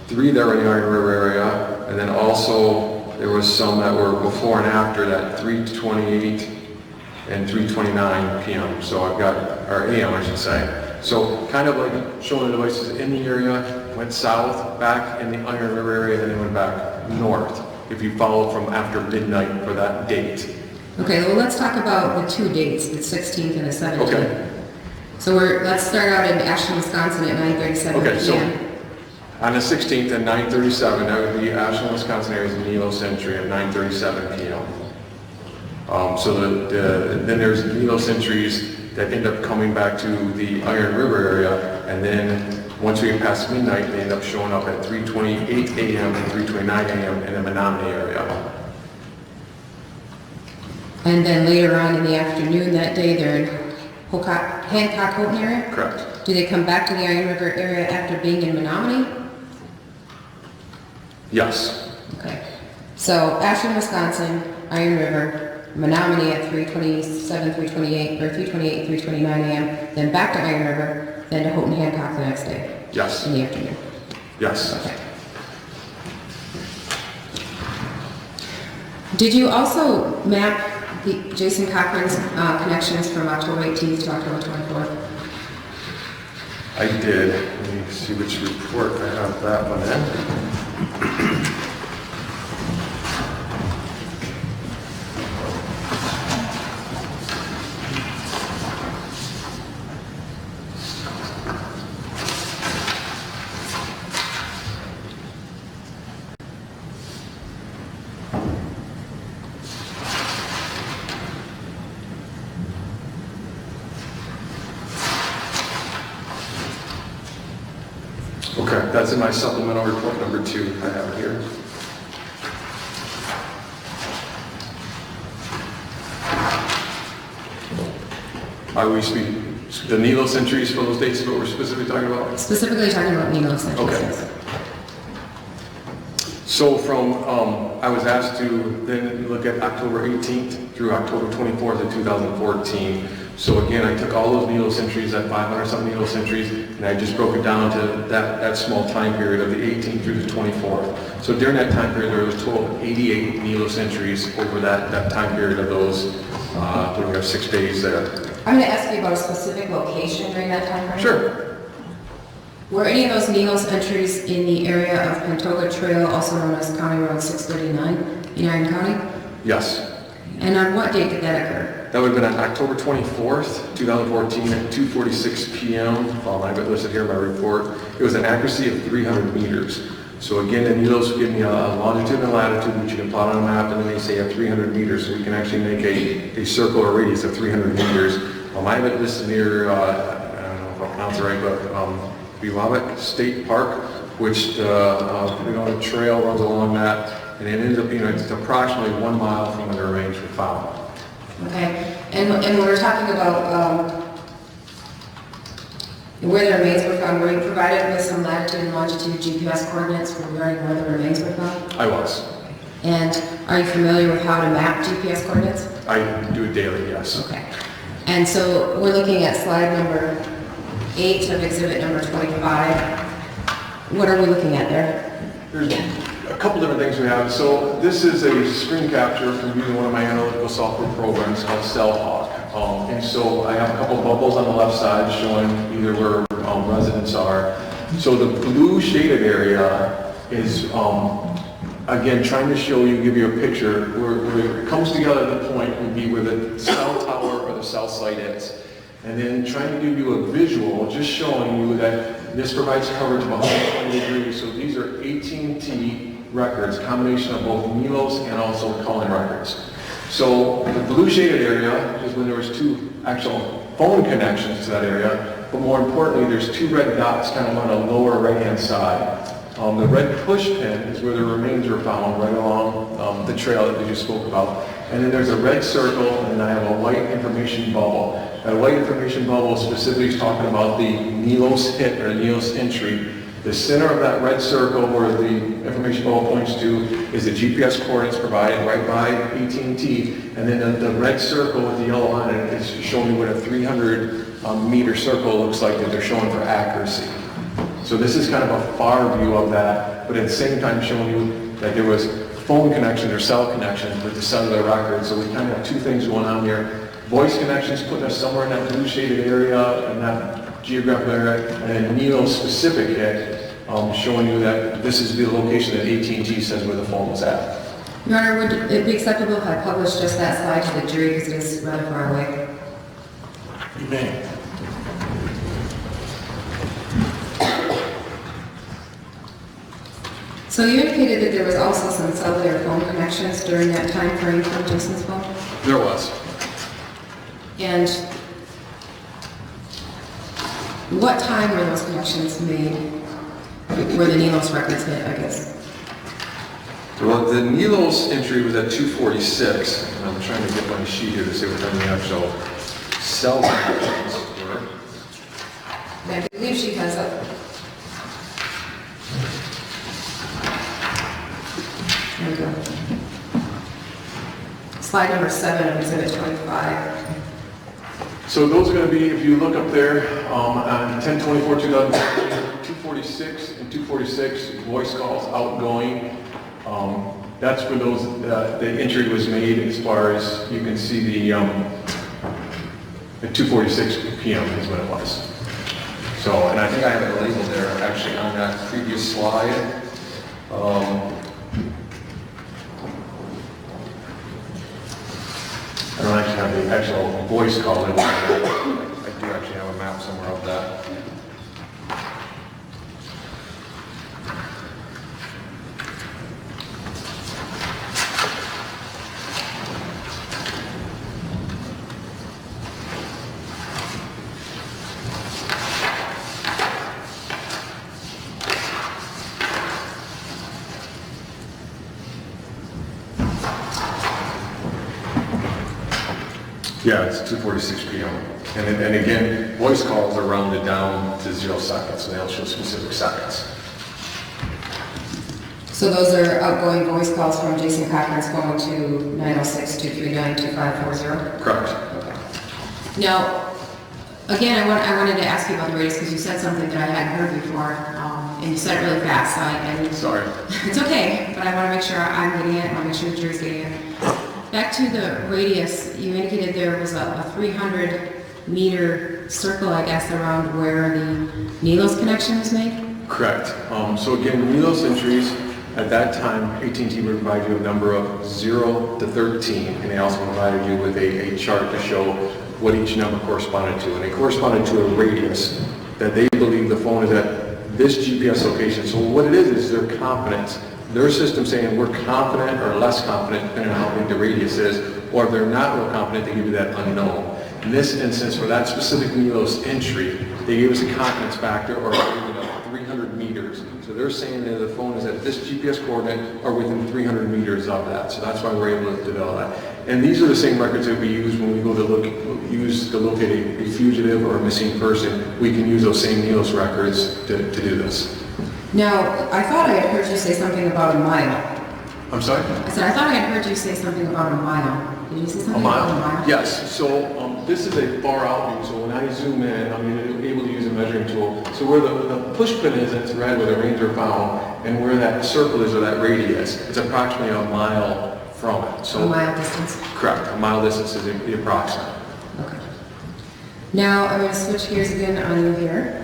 3 that were in the Iron River area, and then also there was some that were before and after that 3:28 and 3:29 p.m. So I've got, or a.m. I should say. So kind of like showing the devices in the area, went south, back in the Iron River area, and then went back north, if you follow from after midnight for that date. Okay, well, let's talk about the 2 dates, the 16th and the 17th. Okay. So let's start out in Ashland, Wisconsin at 9:37 p.m. Okay, so on the 16th at 9:37, that would be Ashland, Wisconsin area's NELOS entry at 9:37 p.m. Then there's Milos entries that end up coming back to the Iron River area, and then once we get past midnight, they end up showing up at 3:28 a.m. and 3:29 a.m. in the Menominee area. And then later on in the afternoon that day, they're in Hancock, Houghton area? Correct. Do they come back to the Iron River area after being in Menominee? Yes. Okay. So Ashland, Wisconsin, Iron River, Menominee at 3:27, 3:28, or 3:28, 3:29 a.m., then back to Iron River, then to Houghton, Hancock the next day? Yes. In the afternoon? Yes. Okay. Did you also map Jason Cochran's connections from October 18th to October 24th? I did. Let me see which report I have that one in. Okay, that's in my supplemental report number 2. I have it here. Are we speaking the Milos entries for those dates? What we're specifically talking about? Specifically talking about Milos entries. Okay. So from I was asked to then look at October 18th through October 24th of 2014. So again, I took all those Milos entries, that 500 something Milos entries, and I just broke it down to that small time period of the 18th through the 24th. So during that time period, there was a total of 88 Milos entries over that time period of those, we have 6 days there. I'm going to ask you about a specific location during that time frame. Sure. Were any of those Milos entries in the area of Pantoga Trail, also known as County Road 639 in Iron County? Yes. And on what date did that occur? That would have been on October 24th, 2014 at 2:46 p.m. I have it listed here in my report. It was an accuracy of 300 meters. So again, the Milos give me a longitude and latitude, which you can plot on a map, and then they say at 300 meters, so we can actually make a circle or radius of 300 meters. I have it listed near, I don't know if I'll pronounce it right, but Biwabik State Park, which the trail runs along that, and it ends up, it's approximately 1 mile from where the remains were found. Okay, and when we're talking about where the remains were found, were you provided with some latitude and longitude GPS coordinates regarding where the remains were found? I was. And are you familiar with how to map GPS coordinates? I do it daily, yes. Okay. And so we're looking at slide number 8 of exhibit number 25. What are we looking at there? There's a couple different things we have. So this is a screen capture from using one of my analytical software programs called CellHawk. And so I have a couple bubbles on the left side showing either where residents are. So the blue shaded area is, again, trying to show you, give you a picture where it comes together at the point would be where the cell tower or the cell site is. And then trying to give you a visual, just showing you that this provides coverage of 120 degrees. So these are AT&T records, combination of both Milos and also calling records. So the blue shaded area is when there was 2 actual phone connections to that area, but more importantly, there's 2 red dots kind of on the lower right-hand side. The red push pin is where the remains were found right along the trail that we just spoke about. And then there's a red circle, and I have a white information bubble. That white information bubble specifically is talking about the Milos hit or Milos entry. The center of that red circle where the information bubble points to is the GPS coordinates provided right by AT&T. And then the red circle with the yellow on it is showing you what a 300 meter circle looks like that they're showing for accuracy. So this is kind of a far view of that, but at the same time showing you that there was phone connections or cell connections with the cellular records. So we kind of have 2 things going on here. Voice connections putting us somewhere in that blue shaded area, in that geographical area, and then Milos specific hit, showing you that this is the location that AT&T says where the phone was at. Your Honor, would it be acceptable if I published just that slide to the jury because it is rather far away? You may. So you indicated that there was also some cellular phone connections during that time frame from Jason's phone? There was. And what time were those connections made? Were the NELOS records hit, I guess? Well, the NELOS entry was at 2:46, and I'm trying to get my sheet here to see what time the actual cell connections were. I believe she has a... There we go. Slide number 7 of Exhibit 25. So those are going to be, if you look up there, on 10/24/2016, 246 and 246 voice calls outgoing. That's where those the entry was made. As far as you can see, the at 2:46 p.m. is when it was. So, and I think I have it labeled there actually on that previous slide. I don't actually have the actual voice call in. I do actually have a map somewhere of that. Yeah, it's 2:46 p.m. And again, voice calls are rounded down to 0 seconds, so they don't show specific seconds. So those are outgoing voice calls from Jason Cochran's phone to 906-239-2540? Correct. Okay. Now, again, I wanted to ask you about the radius because you said something that I hadn't heard before, and you said it really fast. Sorry. It's okay, but I want to make sure I'm getting it. I want to make sure the jury's getting it. Back to the radius, you indicated there was a 300-meter circle, I guess, around where the NELOS connection was made? Correct. So again, NELOS entries, at that time, AT&T would provide you a number of 0 to 13, and they also provided you with a chart to show what each number corresponded to. And it corresponded to a radius that they believe the phone is at this GPS location. So what it is their confidence. Their system saying we're confident or less confident depending on how big the radius is, or if they're not real confident, they give you that unknown. In this instance, for that specific NELOS entry, they gave us a confidence factor or 300 meters. So they're saying that the phone is at this GPS coordinate or within 300 meters of that. So that's why we're able to develop that. And these are the same records that we use when we go to locate a fugitive or a missing person. We can use those same NELOS records to do this. Now, I thought I had heard you say something about a mile. I'm sorry? I said, I thought I had heard you say something about a mile. Did you say something about a mile? Yes. So this is a far out view. So when I zoom in, I'm able to use a measuring tool. So where the push pin is, it's red where the ranger found, and where that circle is or that radius, it's approximately a mile from it. So a mile distance? Correct. A mile distance is the approximate. Okay. Now, I'm going to switch gears again on you here.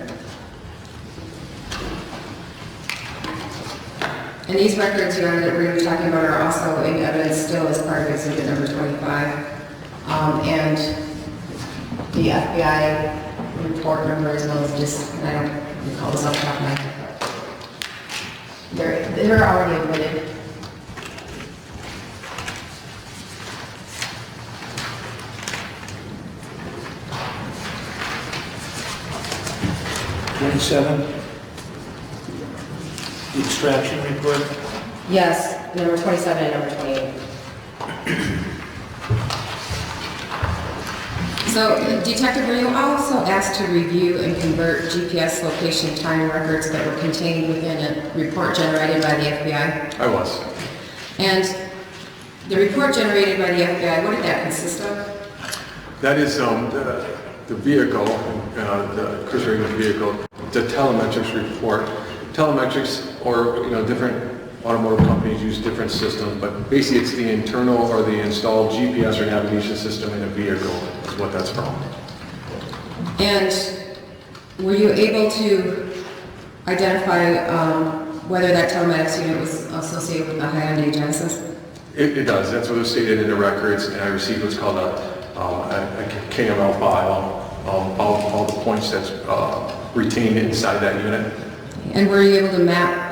And these records that we're talking about are also in evidence still as part of exhibit number 25. And the FBI report number as well as just, I don't recall this off the top of my head. They're already admitted. The extraction report. Yes, number 27 and number 28. So, Detective, were you also asked to review and convert GPS location time records that were contained within a report generated by the FBI? I was. And the report generated by the FBI, what did that consist of? That is the vehicle, the Chris Reagan's vehicle, the telemetrics report. Telemetrics or different automotive companies use different systems, but basically it's the internal or the installed GPS or navigation system in a vehicle is what that's from. And were you able to identify whether that telematics unit was associated with the Hyundai Genesis? It does. That's what was stated in the records, and I received what's called a KML file, all the points that's retained inside that unit. And were you able to map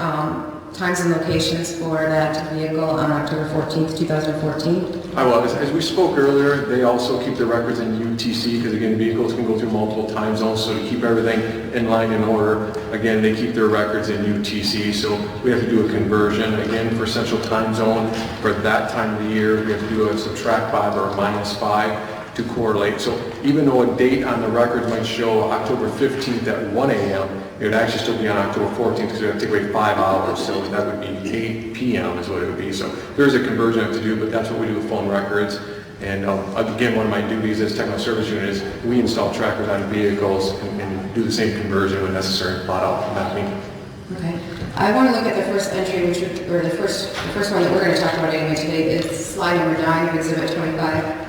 times and locations for that vehicle on October 14th, 2014? I was. As we spoke earlier, they also keep their records in UTC because, again, vehicles can go through multiple time zones. So to keep everything in line and order, again, they keep their records in UTC. So we have to do a conversion. Again, for Central Time Zone, for that time of the year, we have to do a subtract 5 or a minus 5 to correlate. So even though a date on the record might show October 15th at 1 a.m., it would actually still be on October 14th because we have to take away 5 hours. So that would be 8 p.m. is what it would be. So there's a conversion I have to do, but that's what we do with phone records. And again, one of my duties as technical service unit is we install trackers on vehicles and do the same conversion when necessary, plot out mapping. Okay. I want to look at the first entry, or the first one that we're going to talk about anyway today. It's slide number 9 of Exhibit 25.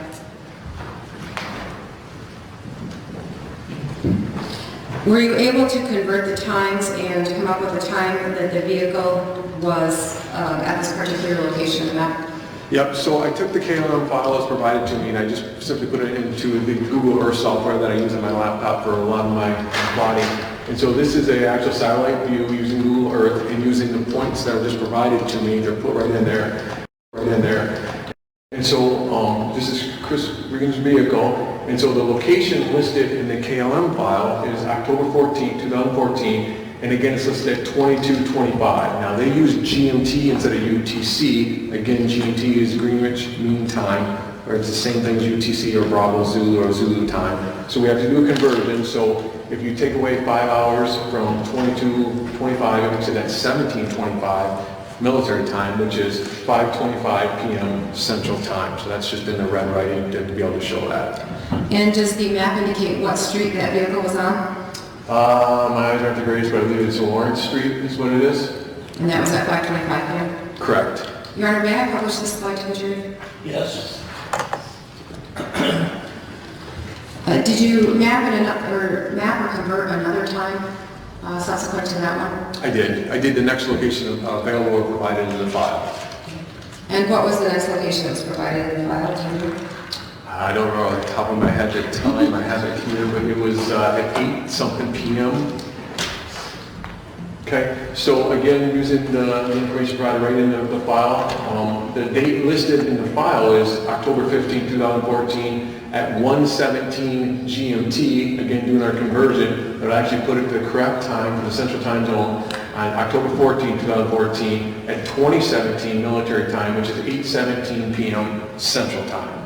Were you able to convert the times and come up with a time that the vehicle was at this particular location on the map? Yep, so I took the KLM file as provided to me and I just simply put it into the Google Earth software that I use on my laptop for a lot of my plotting. And so this is an actual satellite view using Google Earth and using the points that are just provided to me. They're put right in there. And so this is Chris Regan's vehicle. And so the location listed in the KLM file is October 14, 2014. And again, it's listed at 22:25. Now they use GMT instead of UTC. Again, GMT is Greenwich Mean Time, or it's the same thing as UTC or Bravo Zulu or Zulu time. So we have to do a conversion. So if you take away 5 hours from 22:25, it makes it at 17:25 military time, which is 5:25 p.m. Central Time. So that's just in the red writing to be able to show that. And does the map indicate what street that vehicle was on? My eyes aren't the greatest, but I believe it's Lawrence Street is what it is. And that was at 5:25 p.m.? Correct. Your Honor, may I publish this slide to the jury? Yes. Did you map or convert another time subsequent to that one? I did. I did the next location available or provided in the file. And what was the next location that was provided in the file? I don't know off the top of my head the time. I have it here, but it was at 8-something p.m. Okay, so again, using the information provided right in the file, the date listed in the file is October 15, 2014 at 1:17 GMT. Again, doing our conversion, but I actually put it to the correct time for the Central Time Zone on October 14, 2014 at 2017 military time, which is 8:17 p.m. Central Time.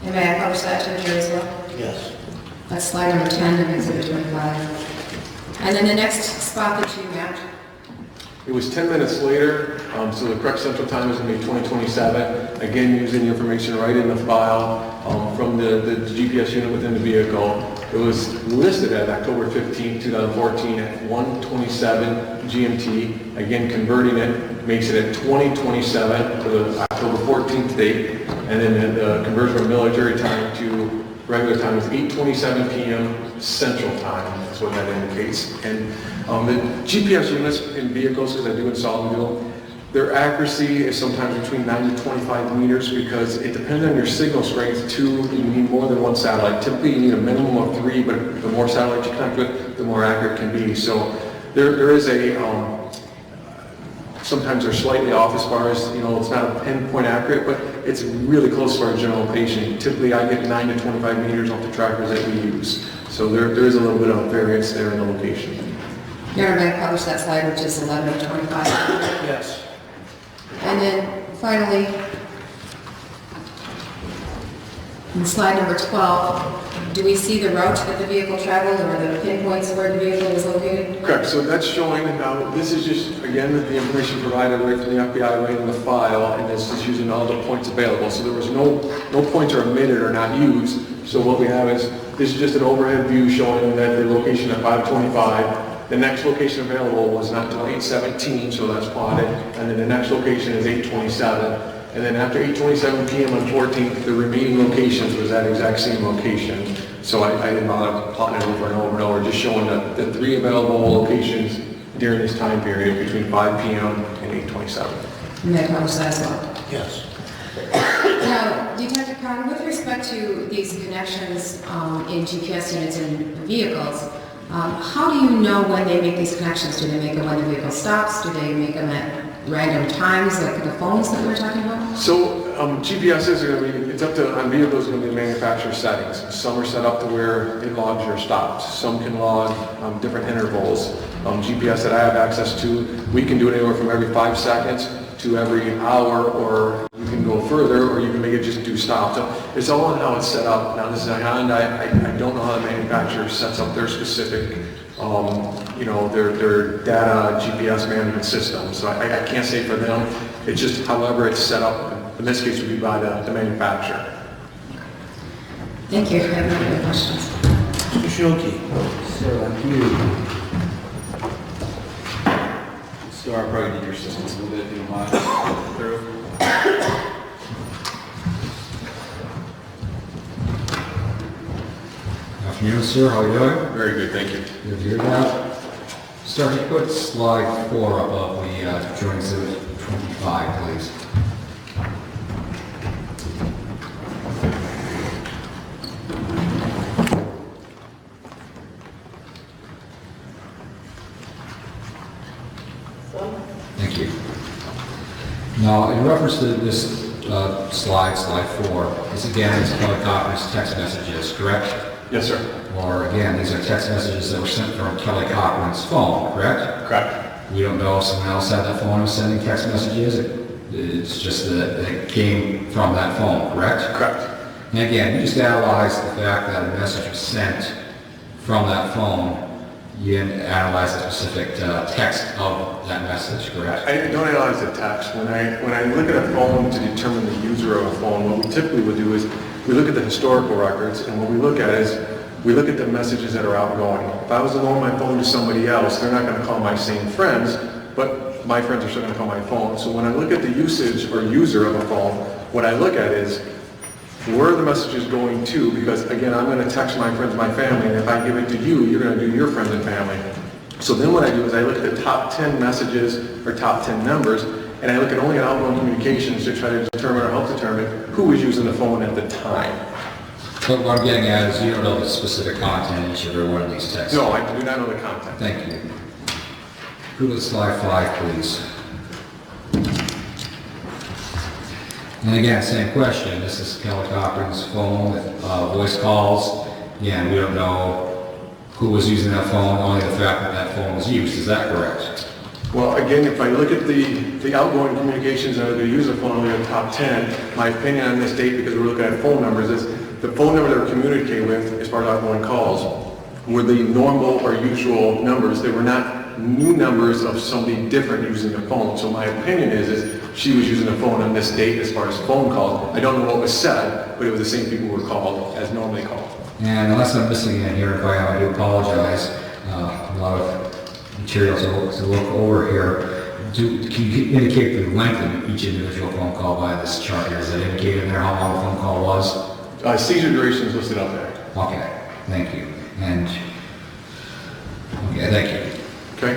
And may I publish that to the jury as well? Yes. That's slide number 10 of Exhibit 25. And then the next spot that you mapped? It was 10 minutes later, so the correct Central Time is going to be 2027. Again, using the information right in the file from the GPS unit within the vehicle. It was listed at October 15, 2014 at 1:27 GMT. Again, converting it makes it at 2027 to the October 14th date. And then the conversion from military time to regular time is 8:27 p.m. Central Time. That's what that indicates. And the GPS units in vehicles, because I do install them, their accuracy is sometimes between 9 to 25 meters because it depends on your signal strength too. You need more than one satellite. Typically you need a minimum of 3, but the more satellites you connect with, the more accurate it can be. So there is a, sometimes they're slightly off as far as, it's not a pinpoint accurate, but it's really close to our general patient. Typically I get 9 to 25 meters off the trackers that we use. So there is a little bit of variance there in the location. Your Honor, may I publish that slide, which is 11 of 25? Yes. And then finally, in slide number 12, do we see the route that the vehicle traveled or the pinpoints where the vehicle was located? Correct. So that's showing, now this is just, again, the information provided right from the FBI right in the file, and this is using all the points available. So there was no points are omitted or not used. So what we have is, this is just an overhead view showing that the location at 5:25. The next location available was not until 8:17, so that's plotted. And then the next location is 8:27. And then after 8:27 p.m. on 14th, the remaining locations was that exact same location. So I didn't bother plotting it over and over and over, just showing the 3 available locations during this time period between 5 p.m. and 8:27. And may I publish that as well? Yes. Now, Detective Cochran, with respect to these connections in GPS units and vehicles, How do you know when they make these connections? Do they make them when the vehicle stops? Do they make them at random times, like the phones that we were talking about? So GPSs are going to be, it's up to, on vehicles, going to be the manufacturer settings. Some are set up to where it logs your stops. Some can log different intervals. GPS that I have access to, we can do it anywhere from every 5 seconds to every hour, or you can go further, or you can make it just do stops. So it's all on how it's set up. Now this is a Honda. I don't know how the manufacturer sets up their specific, their data GPS management system. So I can't say for them. It's just however it's set up. In this case, would be by the manufacturer. Thank you. I have no other questions. Mr. Shilkey. So thank you. So I'll probably need your assistance a little bit if you don't mind. Through. Afternoon, sir. How are you doing? Very good, thank you. Good to hear that. Sir, can you put slide 4 up of the Joint Exhibit 25, please? Thank you. Now, in reference to this slide 4, this again is Kelly Cochran's text messages, correct? Yes, sir. Or again, these are text messages that were sent from Kelly Cochran's phone, correct? Correct. We don't know if someone else had that phone and was sending text messages. It's just that it came from that phone, correct? Correct. And again, you just analyze the fact that a message was sent from that phone. You didn't analyze the specific text of that message, correct? I don't analyze the text. When I look at a phone to determine the user of a phone, what we typically would do is we look at the historical records, and what we look at is we look at the messages that are outgoing. If I was to loan my phone to somebody else, they're not going to call my same friends, but my friends are still going to call my phone. So when I look at the usage or user of a phone, what I look at is where are the messages going to? Because again, I'm going to text my friends, my family, and if I give it to you, you're going to do your friends and family. So then what I do is I look at the top 10 messages or top 10 numbers, and I look at only outgoing communications to try to determine or help determine who was using the phone at the time. But what I'm getting at is you don't know the specific content in each and every one of these texts. No, I do not know the content. Thank you. Go to slide 5, please. And again, same question. This is Kelly Cochran's phone with voice calls. Again, we don't know who was using that phone, only the fact that that phone was used. Is that correct? Well, again, if I look at the outgoing communications that are the user phone only in the top 10, my opinion on this date, because we're looking at phone numbers, is the phone number that we're communicating with as far as outgoing calls were the normal or usual numbers. They were not new numbers of somebody different using the phone. So my opinion is she was using the phone on this date as far as phone calls. I don't know what was said, but it was the same people who were called as normally called. And unless I'm missing it here, if I do apologize. A lot of material to look over here. Can you indicate the length of each individual phone call by this chart here? Is it indicated in there how long the phone call was? Seizure duration is listed up there. Okay, thank you. And, okay, thank you. Okay?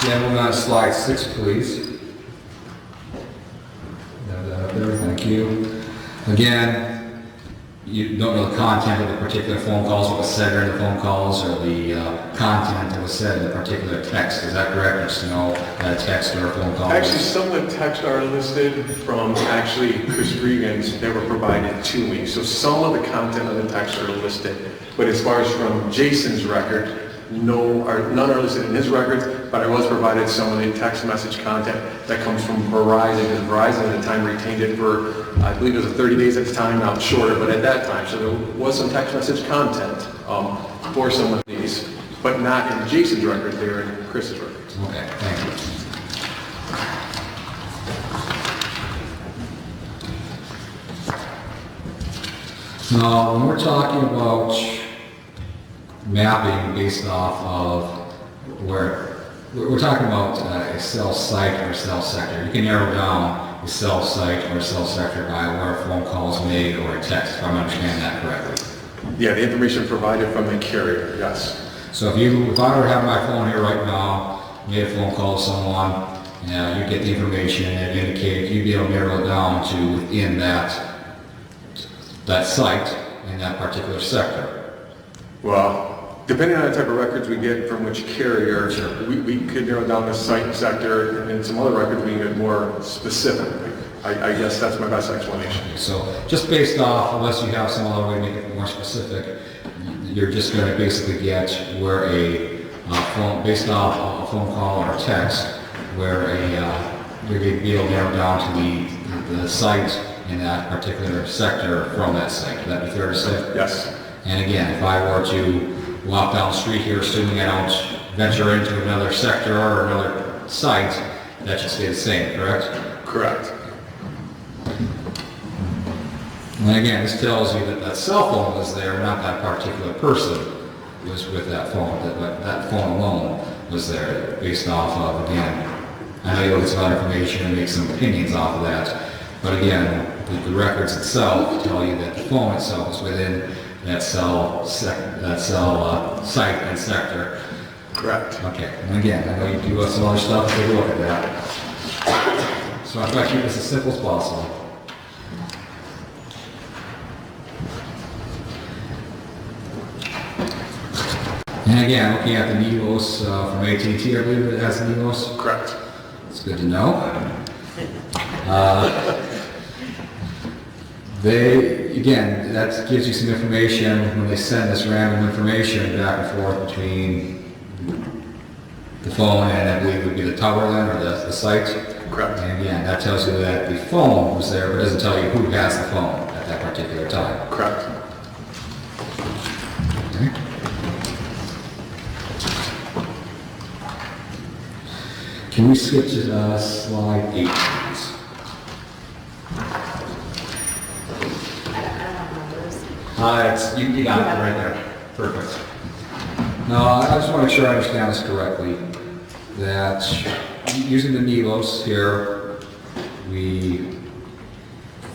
Yeah, moving on to slide 6, please. Have that up there, thank you. Again, you don't know the content of the particular phone calls, what was said during the phone calls, or the content that was said in the particular text. Is that correct? Just know that a text or a phone call? Actually, some of the texts are listed from actually Chris Regan's that were provided to me. So some of the content of the text are listed. But as far as from Jason's record, none are listed in his records, but I was provided some of the text message content that comes from Verizon, because Verizon at the time retained it for, I believe it was 30 days at the time, now it's shorter, but at that time. So there was some text message content for some of these, but not in Jason's record, they were in Chris's records. Okay, thank you. Now, when we're talking about mapping based off of where we're talking about a cell site or a cell sector. You can narrow down a cell site or a cell sector by where a phone call is made or a text, if I'm understanding that correctly. Yeah, the information provided from the carrier, yes. So if I were to have my phone here right now, made a phone call to someone, you get the information and indicate, you'd be able to narrow it down to within that site in that particular sector. Well, depending on the type of records we get from which carrier, Sure. we could narrow down the site and sector, and some other records we can get more specific. I guess that's my best explanation. So just based off, unless you have some other way to make it more specific, you're just going to basically get where phone, based off a phone call or text, where you're going to be able to narrow down to the site in that particular sector from that site. Would that be fair to say? Yes. And again, if I were to walk down the street here, assuming I don't venture into another sector or another site, that should stay the same, correct? Correct. And again, this tells you that that cell phone was there, not that particular person was with that phone, that phone alone was there, based off of, again, I know you'll get some other information and make some opinions off of that, but again, the records itself tell you that the phone itself is within that cell site and sector. Correct. Okay, and again, I know you do some other stuff, take a look at that. So I'll try to keep this as simple as possible. And again, looking at the NEVOS from AT&T, I believe it has NEVOS. Correct. It's good to know. Again, that gives you some information when they send this random information back and forth between the phone and I believe it would be the tower then, or the site. Correct. And again, that tells you that the phone was there, but it doesn't tell you who has the phone at that particular time. Correct. Okay. Can we skip to slide 8, please? You got it right there. Perfect. Now, I just want to make sure I understand this correctly, that using the NEVOS here, we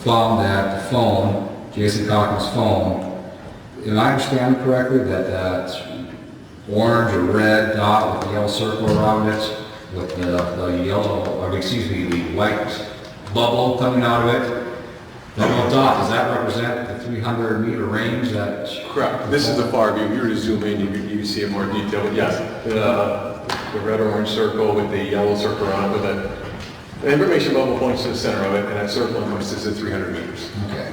found that the phone, Jason Cochran's phone, am I understanding correctly that orange or red dot with the yellow circle around it, with the yellow, or excuse me, the white bubble coming out of it, that little dot, does that represent the 300-meter range that... Correct. This is the far view. If you were to zoom in, you can see it more detail. But yes, the red or orange circle with the yellow circle around it, with the information bubble points to the center of it, and that circle encompasses the 300 meters. Okay.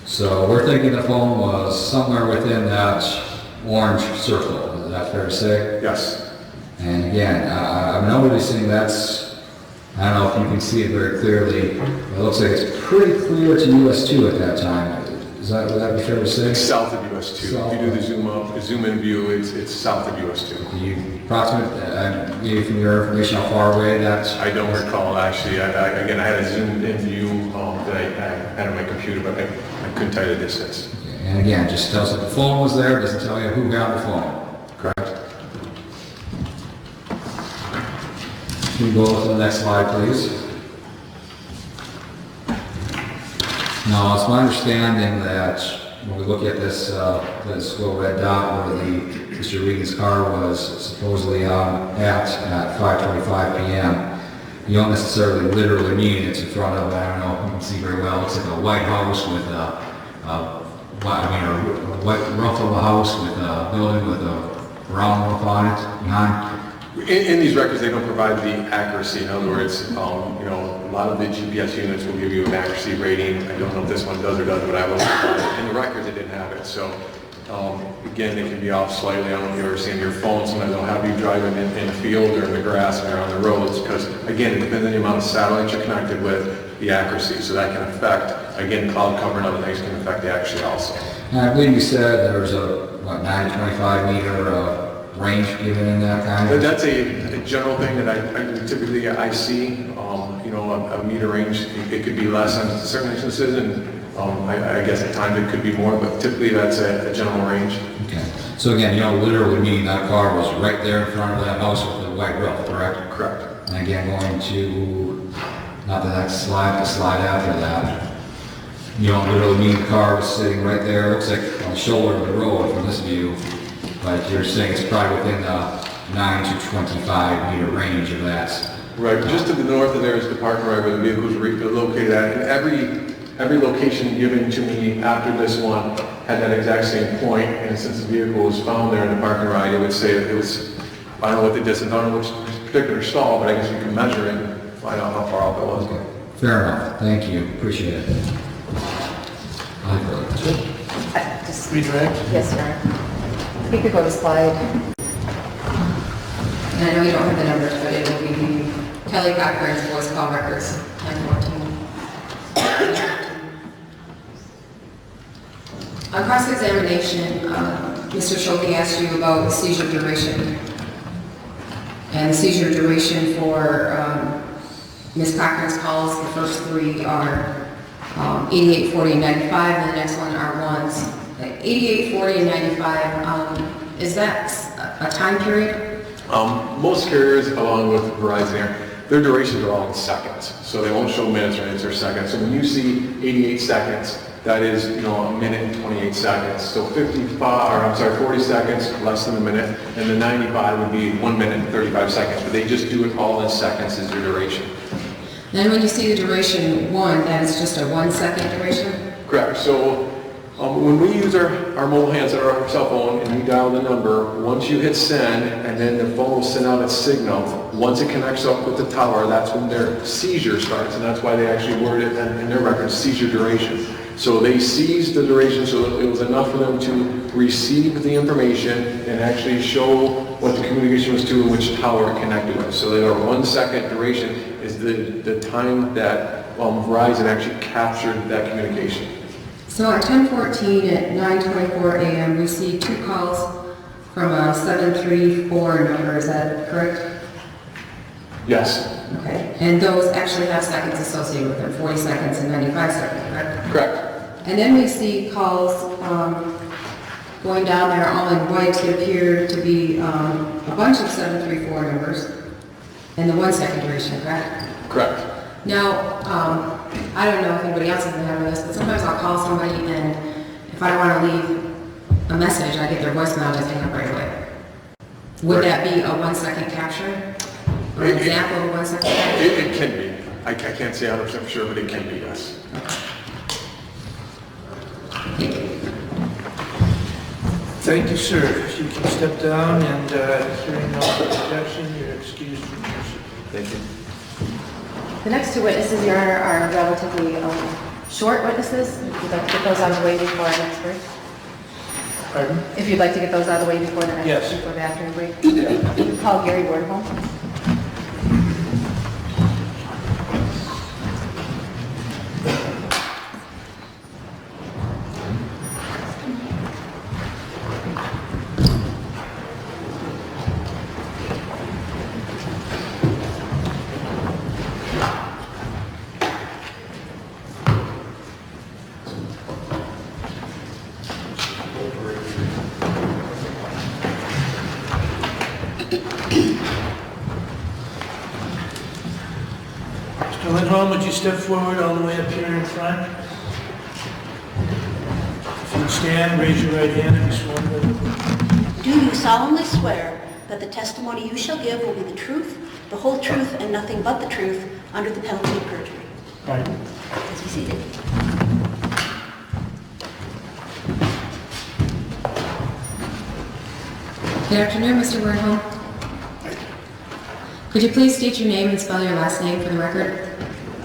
So we're thinking the phone was somewhere within that orange circle. Is that fair to say? Yes. And again, I'm noticing that's, I don't know if you can see it very clearly, but it looks like it's pretty clear to US 2 at that time. Would that be fair to say? It's south of US 2. South. If you do the zoom in view, it's south of US 2. You approximate, maybe from your information, how far away that's... I don't recall actually. Again, I had a zoomed in view that I had on my computer, but I couldn't tell you the distance. Okay. And again, just tells us the phone was there, doesn't tell you who got the phone. Correct. Can you go to the next slide, please? Now, it's my understanding that when we look at this little red dot where Mr. Regan's car was supposedly at 5:25 p.m., you don't necessarily literally mean it's in front of, I don't know if you can see very well, it's like a white house with a white roof of a house with a building with a brown roof on it behind. In these records, they don't provide the accuracy. In other words, a lot of the GPS units will give you an accuracy rating. I don't know if this one does or doesn't, but I will. In the records, it didn't have it. So, again, they can be off slightly. I don't know if you ever see on your phone. Sometimes they'll have you driving in the field or in the grass and on the roads because, again, it depends on the amount of satellites you're connected with, the accuracy. So that can affect, again, cloud cover and other things can affect the accuracy also. And I believe you said there was a 9 to 25 meter range given in that kind of... That's a general thing that I typically see. A meter range, it could be less on certain instances, and I guess at times it could be more, but typically that's a general range. Okay. So again, you don't literally mean that car was right there in front of that house with the white roof, correct? Correct. And again, going to, not the next slide, the slide after that. You don't literally mean the car was sitting right there, it looks like on the shoulder of the road from this view, but you're saying it's probably within the 9 to 25 meter range of that Right, just to the north of there is the parking right where the vehicles are located at, and every location given to me after this one had that exact same point, and since the vehicle was found there in the parking right, it would say that it was, I don't know what the distance, I don't know which particular stall, but I guess you can measure it and find out how far out that was. Fair enough, thank you, appreciate it. Just, Redirect? yes, sir. If you could go to slide. And I know you don't have the numbers, but it will be Kelly Cochran's voice call records, 1014. On cross-examination, Mr. Schulke asked you about seizure duration. And the seizure duration for Ms. Cochran's calls, the first three are 88, 40, and 95, and the next one are ones. 88, 40, and 95, is that a time period? Most carriers, along with Verizon here, their durations are all in seconds, so they won't show minutes or anything, they're seconds. So when you see 88 seconds, that is, a minute and 28 seconds. So 40 seconds, less than a minute, and the 95 would be 1 minute and 35 seconds, but they just do it all in seconds as their duration. Then when you see the duration 1, that is just a 1 second duration? Correct. So when we use our mobile hands or our cell phone and you dial the number, once you hit send and then the phone will send out its signal, once it connects up with the tower, that's when their seizure starts, and that's why they actually word it in their records, seizure duration. So they seized the duration so it was enough for them to receive the information and actually show what the communication was to and which tower it connected with. So that our 1 second duration is the time that Verizon actually captured that communication. So at 10:14 at 9:24 a.m., we see 2 calls from a 734 number, is that correct? Yes. Okay, and those actually have seconds associated with them, 40 seconds and 95 seconds, correct? Correct. And then we see calls going down there all in white that appear to be a bunch of 734 numbers and the 1 second duration, correct? Correct. Now, I don't know if anybody else has been having this, but sometimes I'll call somebody and if I don't want to leave a message, I get their voicemail and just hang up right away. Would that be a 1 second capture? Or an example of a 1 second capture? It can be. I can't say 100% for sure, but it can be, yes. Thank you. Thank you, sir. You can step down and hearing no objection, you're excused from your seat. Thank you. The next 2 witnesses, Your Honor, are relatively short witnesses. If you'd like to get those out of the way before our next break. Pardon? If you'd like to get those out of the way before the next, Yes. before the afternoon break. Yeah. Call Gary Wardholm. Mr. Lindholm, would you step forward all the way up here in front? If you stand, raise your right hand and be sworn in. Do you solemnly swear that the testimony you shall give will be the truth, the whole truth, and nothing but the truth, under the penalty of perjury? Pardon? Please be seated. Good afternoon, Mr. Wordholm. Could you please state your name and spell your last name for the record?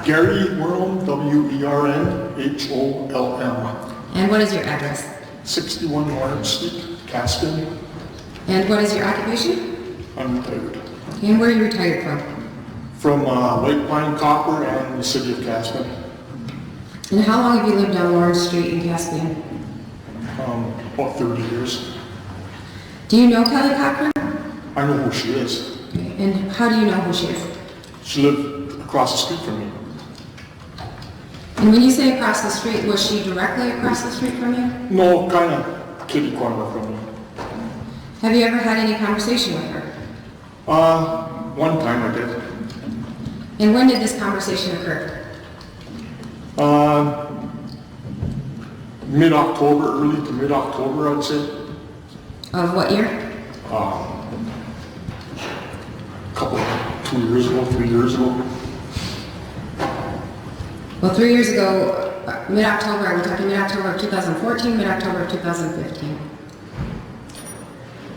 Gary Wernholm, W-E-R-N-H-O-L-M, And what is your address? 61 Lawrence Street, Caston. And what is your occupation? I'm retired. And where are you retired from? From White Pine Copper and the city of Caston. And how long have you lived on Lawrence Street in Caspian? About 30 years. Do you know Kelly Cochran? I know who she is. And how do you know who she is? She lived across the street from me. And when you say across the street, was she directly across the street from you? No, kind of kitty corner from me. Have you ever had any conversation with her? One time I did. And when did this conversation occur? Mid-October, early to mid-October, I'd say. Of what year? Couple 2 years ago, 3 years ago. Well, 3 years ago, mid-October, are we talking mid-October of 2014, mid-October of 2015?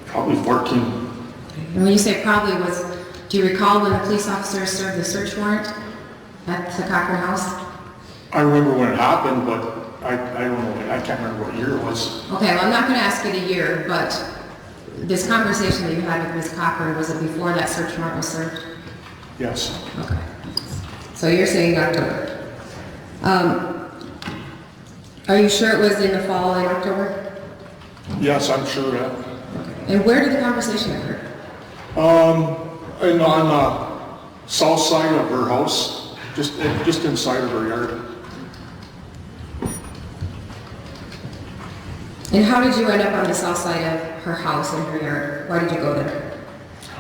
Probably 14. And when you say probably do you recall when the police officers served the search warrant at the Cochran house? I remember when it happened, but I don't know, I can't remember what year it was. Okay, well, I'm not going to ask you the year, but this conversation that you had with Ms. Cochran, was it before that search warrant was served? Yes. Okay. So you're saying October. Are you sure it was in the following October? Yes, I'm sure that. And where did the conversation occur? And on the south side of her house, just inside of her yard. And how did you end up on the south side of her house and her yard? Why did you go there?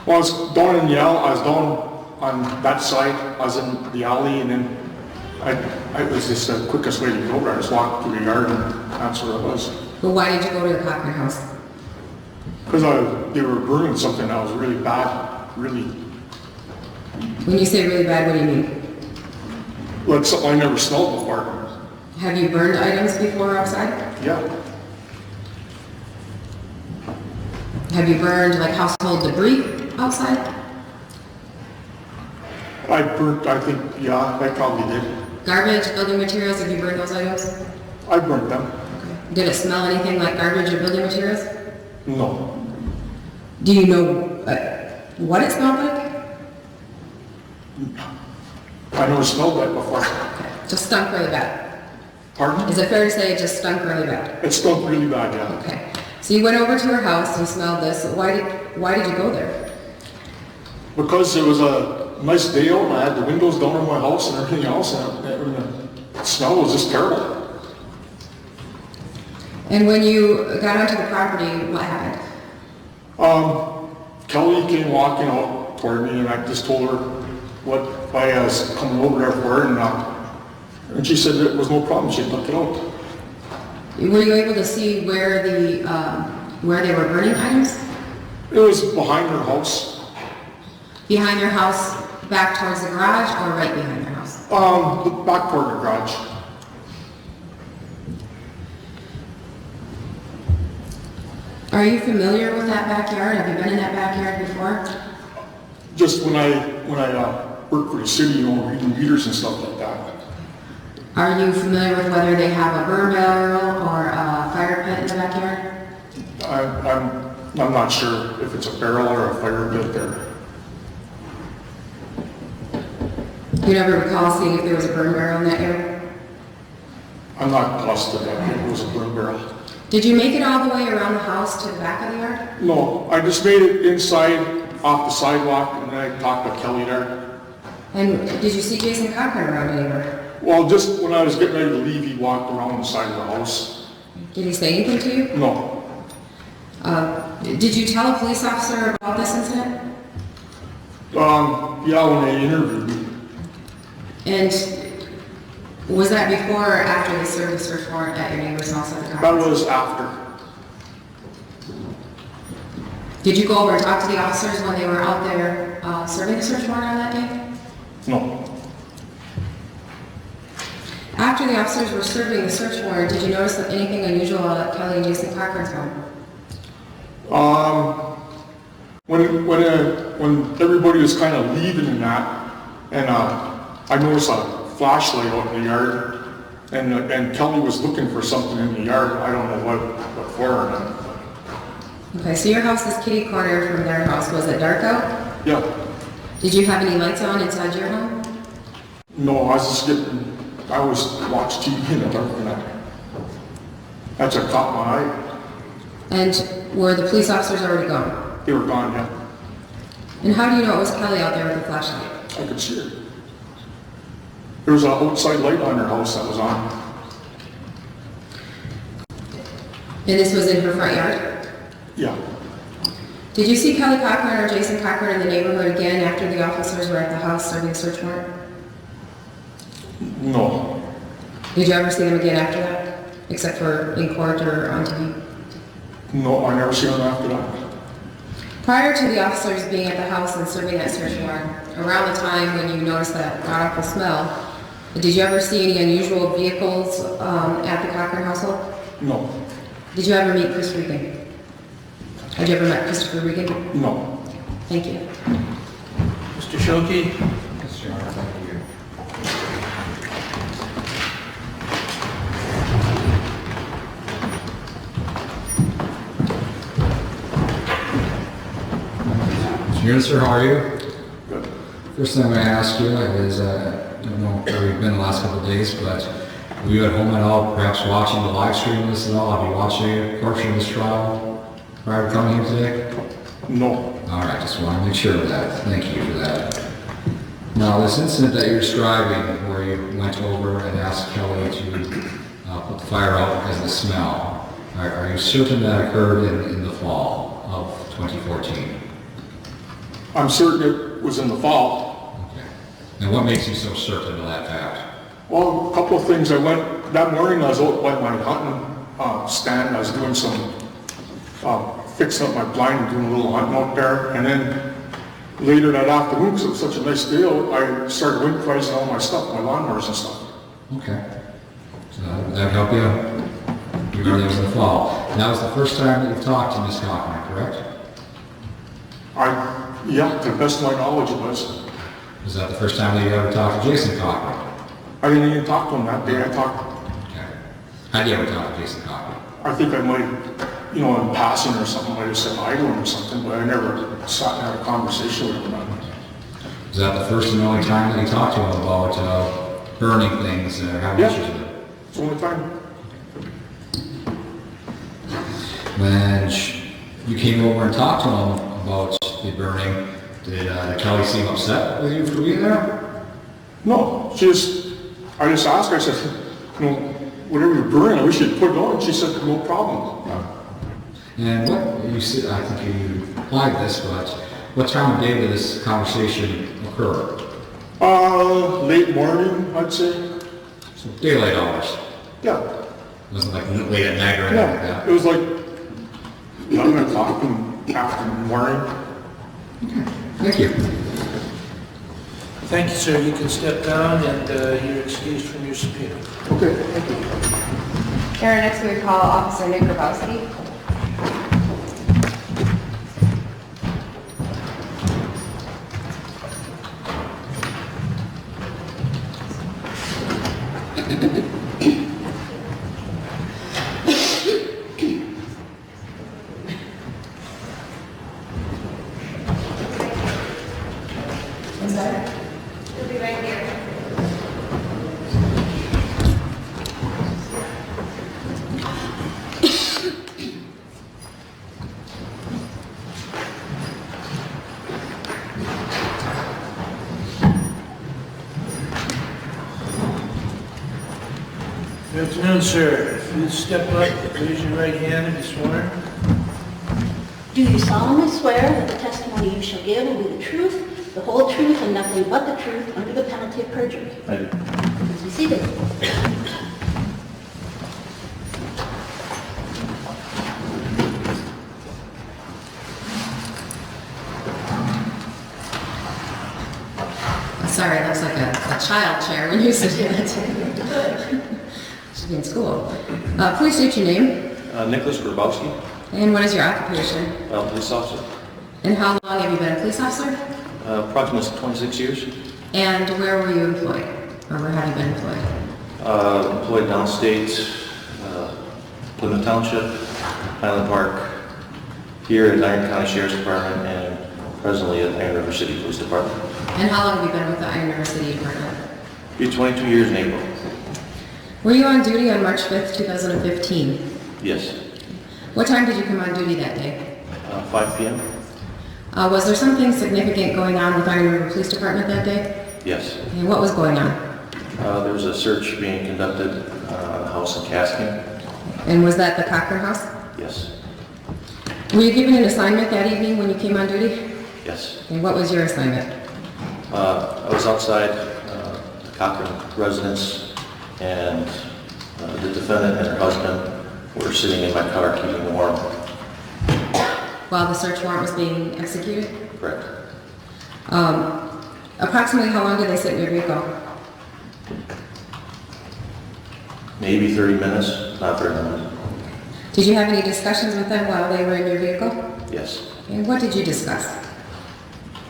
Well, I was down in the alley, I was down on that side, I was in the alley, and then it was just the quickest way to get over. I just walked through the yard, and that's where it was. But why did you go to the Cochran house? Because they were burning something that was really bad, really, When you say really bad, what do you mean? like something I never smelled before. Have you burned items before outside? Yeah. Have you burned like household debris outside? I think, yeah, I probably did. Garbage, building materials, have you burned those items? I burnt them. Did it smell anything like garbage or building materials? No. Do you know what it smelled like? I never smelled that before. Just stunk really bad. Pardon? Is it fair to say it just stunk really bad? It stunk really bad, yeah. Okay. So you went over to her house and smelled this. Why did you go there? Because it was a nice day out, and I had the windows down in my house and everything else, and the smell was just terrible. And when you got onto the property, what happened? Kelly came walking out toward me, and I just told her what I was coming over there for, and she said it was no problem. She took it out. Were you able to see where they were burning items? It was behind her house. Behind their house, back towards the garage, or right behind their house? The back part of the garage. Are you familiar with that backyard? Have you been in that backyard before? Just when I worked for the city, reading meters and stuff like that. Are you familiar with whether they have a burn barrel or a fire pit in the backyard? I'm not sure if it's a barrel or a fire pit there. You never recall seeing if there was a burn barrel in that area? I'm not positive that it was a burn barrel. Did you make it all the way around the house to the back of the yard? No, I just made it inside, off the sidewalk, and then I talked to Kelly there. And did you see Jason Cochran around anywhere? Well, just when I was getting ready to leave, he walked around the side of the house. Did he say anything to you? No. Did you tell a police officer about this incident? Yeah, when they interviewed me. And was that before or after they served the search warrant at your neighbor's house at the That time? was after. Did you go over and talk to the officers when they were out there serving the search warrant on that day? No. After the officers were serving the search warrant, did you notice anything unusual at Kelly and Jason Cochran's home? When everybody was kind of leaving and that, and I noticed a flashlight out in the yard, and Kelly was looking for something in the yard. I don't know what for. Okay, so your house is kitty corner from their house. Was it dark out? Yeah. Did you have any lights on inside your home? No, I was watching TV in the dark, and that's what caught my eye. And were the police officers already gone? They were gone, yeah. And how do you know it was Kelly out there with the flashlight? I could see her. There was an outside light on her house that was on. And this was in her front yard? Yeah. Did you see Kelly Cochran or Jason Cochran in the neighborhood again after the officers were at the house serving a search warrant? No. Did you ever see them again after that? Except for in court or on TV? No, I never seen them after that. Prior to the officers being at the house and serving that search warrant, around the time when you noticed that god-awful smell, did you ever see any unusual vehicles at the Cochran household? No, Did you ever meet Chris Regan? Had you ever met Christopher Regan? no. Thank you. Mr. Shoki? Mr. Chairman, thank you. Mr. Unit, sir, how are you? Good. First thing I'm going to ask you is, I don't know where you've been the last couple of days, but were you at home at all, perhaps watching the live stream of this at all? Have you watched any portion of this trial prior to coming here today? No. All right, just want to make sure of that. Thank you for that. Now, this incident that you're describing, where you went over and asked Kelly to put the fire out because of the smell, are you certain that occurred in the fall of 2014? I'm certain it was in the fall. Okay. And what makes you so certain of that fact? Well, a couple of things. That morning I was out by my hunting stand. I was doing some, fixing up my blind and doing a little hunting out there. And then later that afternoon, because it was such a nice day out, I started winterizing all my stuff, my lawnmowers and stuff. Okay. So that help you? You remember that was in the fall. And that was the first time that you've talked to Ms. Cochran, correct? Yeah, to the best of my knowledge it was. Was that the first time that you ever talked to Jason Cochran? I didn't even talk to him that day. Okay. How do you ever talk to Jason Cochran? I think I might, in passing or something, might have said hi to him or something, but I never sat and had a conversation with him about it. Was that the first and only time that you talked to him about burning things or having Yeah. issues with it? It's the only time. When you came over and talked to him about the burning, did Kelly seem upset with you for being there? No, I just asked her, I said, whatever you're burning, I wish you'd put it on. And she said, no problem. And what you said, I think you implied this, but what time of day did this conversation occur? Late morning, I'd say. So daylight hours. Yeah. It wasn't like late at night or anything like Yeah, that. it was like 11 o'clock in the morning. Thank you. Thank you, sir. You can step down and you're excused from your subpoena. Okay, thank you. Aaron, next we call Officer Nick Grabowski. He'll be right here. Good afternoon, sir. If you step up, raise your right hand and be sworn. Do you solemnly swear that the testimony you shall give will be the truth, the whole truth, and nothing but the truth under the penalty of perjury? I do. Please be seated. Sorry, it looks like a child chair when you sit in it. Should be in school. Please state your name, Nicholas Grabowski, and what is your occupation? police officer. And how long have you been a police officer? Approximately 26 years. And where were you employed? Or where have you been employed? Employed downstate, Plymouth Township, Highland Park, here at Iron County Sheriff's Department, and presently at Iron River City Police Department. And how long have you been with the Iron River City Department? Be 22 years in April. Were you on duty on March 5th, 2015? Yes. What time did you come on duty that day? 5 p.m. Was there something significant going on with Iron River Police Department that day? Yes. And what was going on? There was a search being conducted on a house in Caskin. And was that the Cochran house? Yes. Were you given an assignment that evening when you came on duty? Yes. And what was your assignment? I was outside the Cochran residence, and the defendant and her husband were sitting in my car keeping warm. while the search warrant was being executed? Correct. Approximately how long did they sit in your vehicle? Maybe 30 minutes, not very long. Did you have any discussions with them while they were in your vehicle? Yes. And what did you discuss?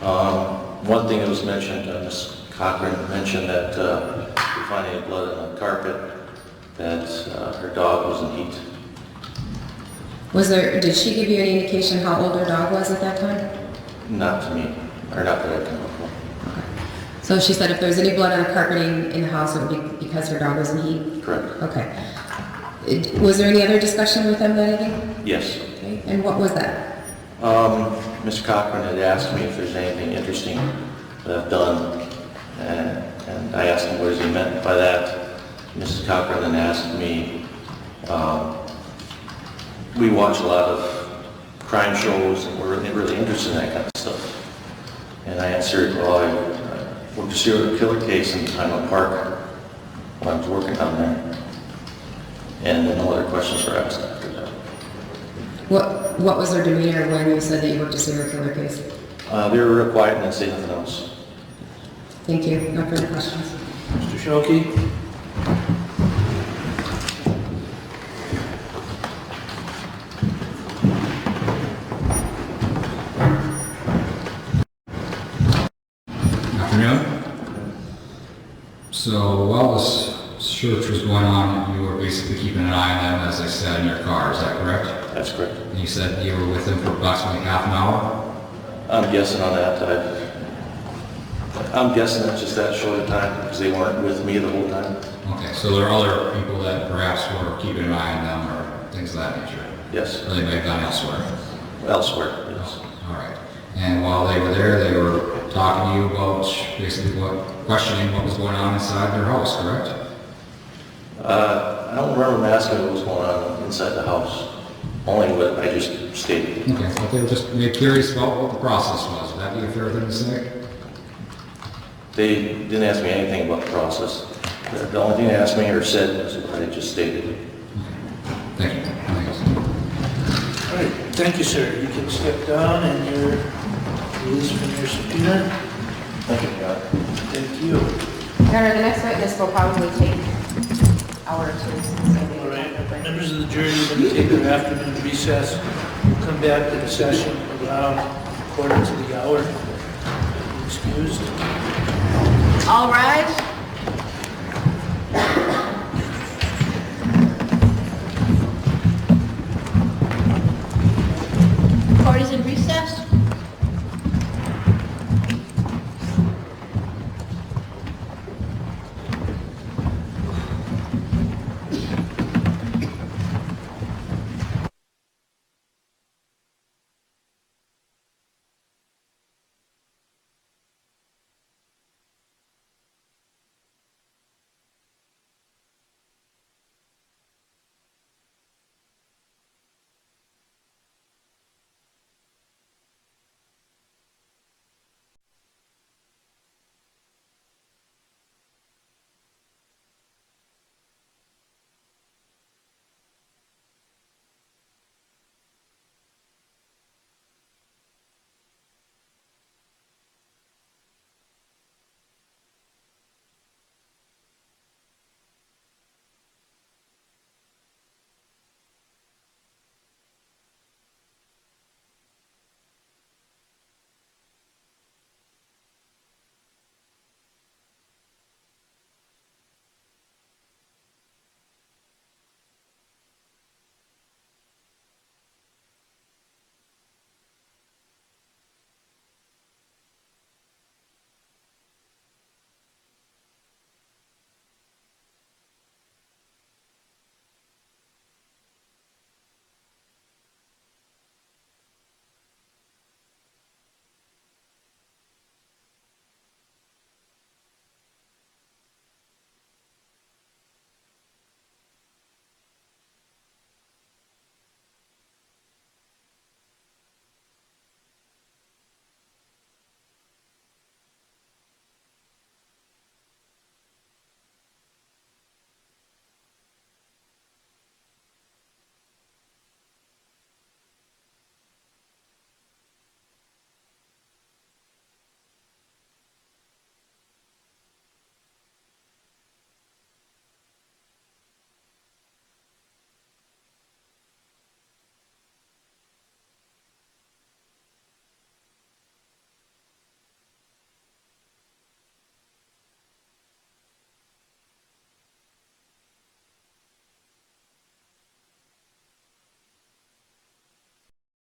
One thing that was mentioned, Ms. Cochran mentioned that we find any blood on the carpet, that her dog was in heat. Did she give you any indication how old her dog was at that time? Not to me, or not that I can recall. So she said if there was any blood on the carpeting in the house, it would be because her dog was in heat? Correct. Okay. Was there any other discussion with them that evening? Yes. Okay. And what was that? Mr. Cochran had asked me if there's anything interesting that I've done, and I asked him what he meant by that. Mrs. Cochran then asked me, we watch a lot of crime shows and we're really interested in that kind of stuff. And I answered, well, I worked a serial killer case in Highland Park when I was working down there. And then no other questions were asked after that. What was their demeanor when you said that you worked a serial killer case? They were real quiet and didn't say nothing else. Thank you. No further questions. Mr. Schuelke? Afternoon. So while this search was going on, you were basically keeping an eye on them, as I said, in your car. Is that correct? That's correct. And you said you were with them for approximately half an hour? I'm guessing on that. I'm guessing that's just that short a time because they weren't with me the whole time. Okay, so there are other people that perhaps were keeping an eye on them or things of that nature? Yes. Or they may have gone elsewhere? Elsewhere, yes. All right. And while they were there, they were talking to you about basically questioning what was going on inside their house, correct? I don't remember them asking what was going on inside the house. Only what I just stated. Okay, but they were just curious about what the process was. Would that be a fair thing to say? They didn't ask me anything about the process. The only thing they asked me or said was what I just stated. Okay. Thank you. Thanks. All right, thank you, sir. You can step down and you're released from your subpoena. Thank you, God. Thank you. Your Honor, the next witness will probably take an hour or two. All right, members of the jury, we're going to take their afternoon recess. We'll come back to the session around 1:15 to the hour. Excused. All right.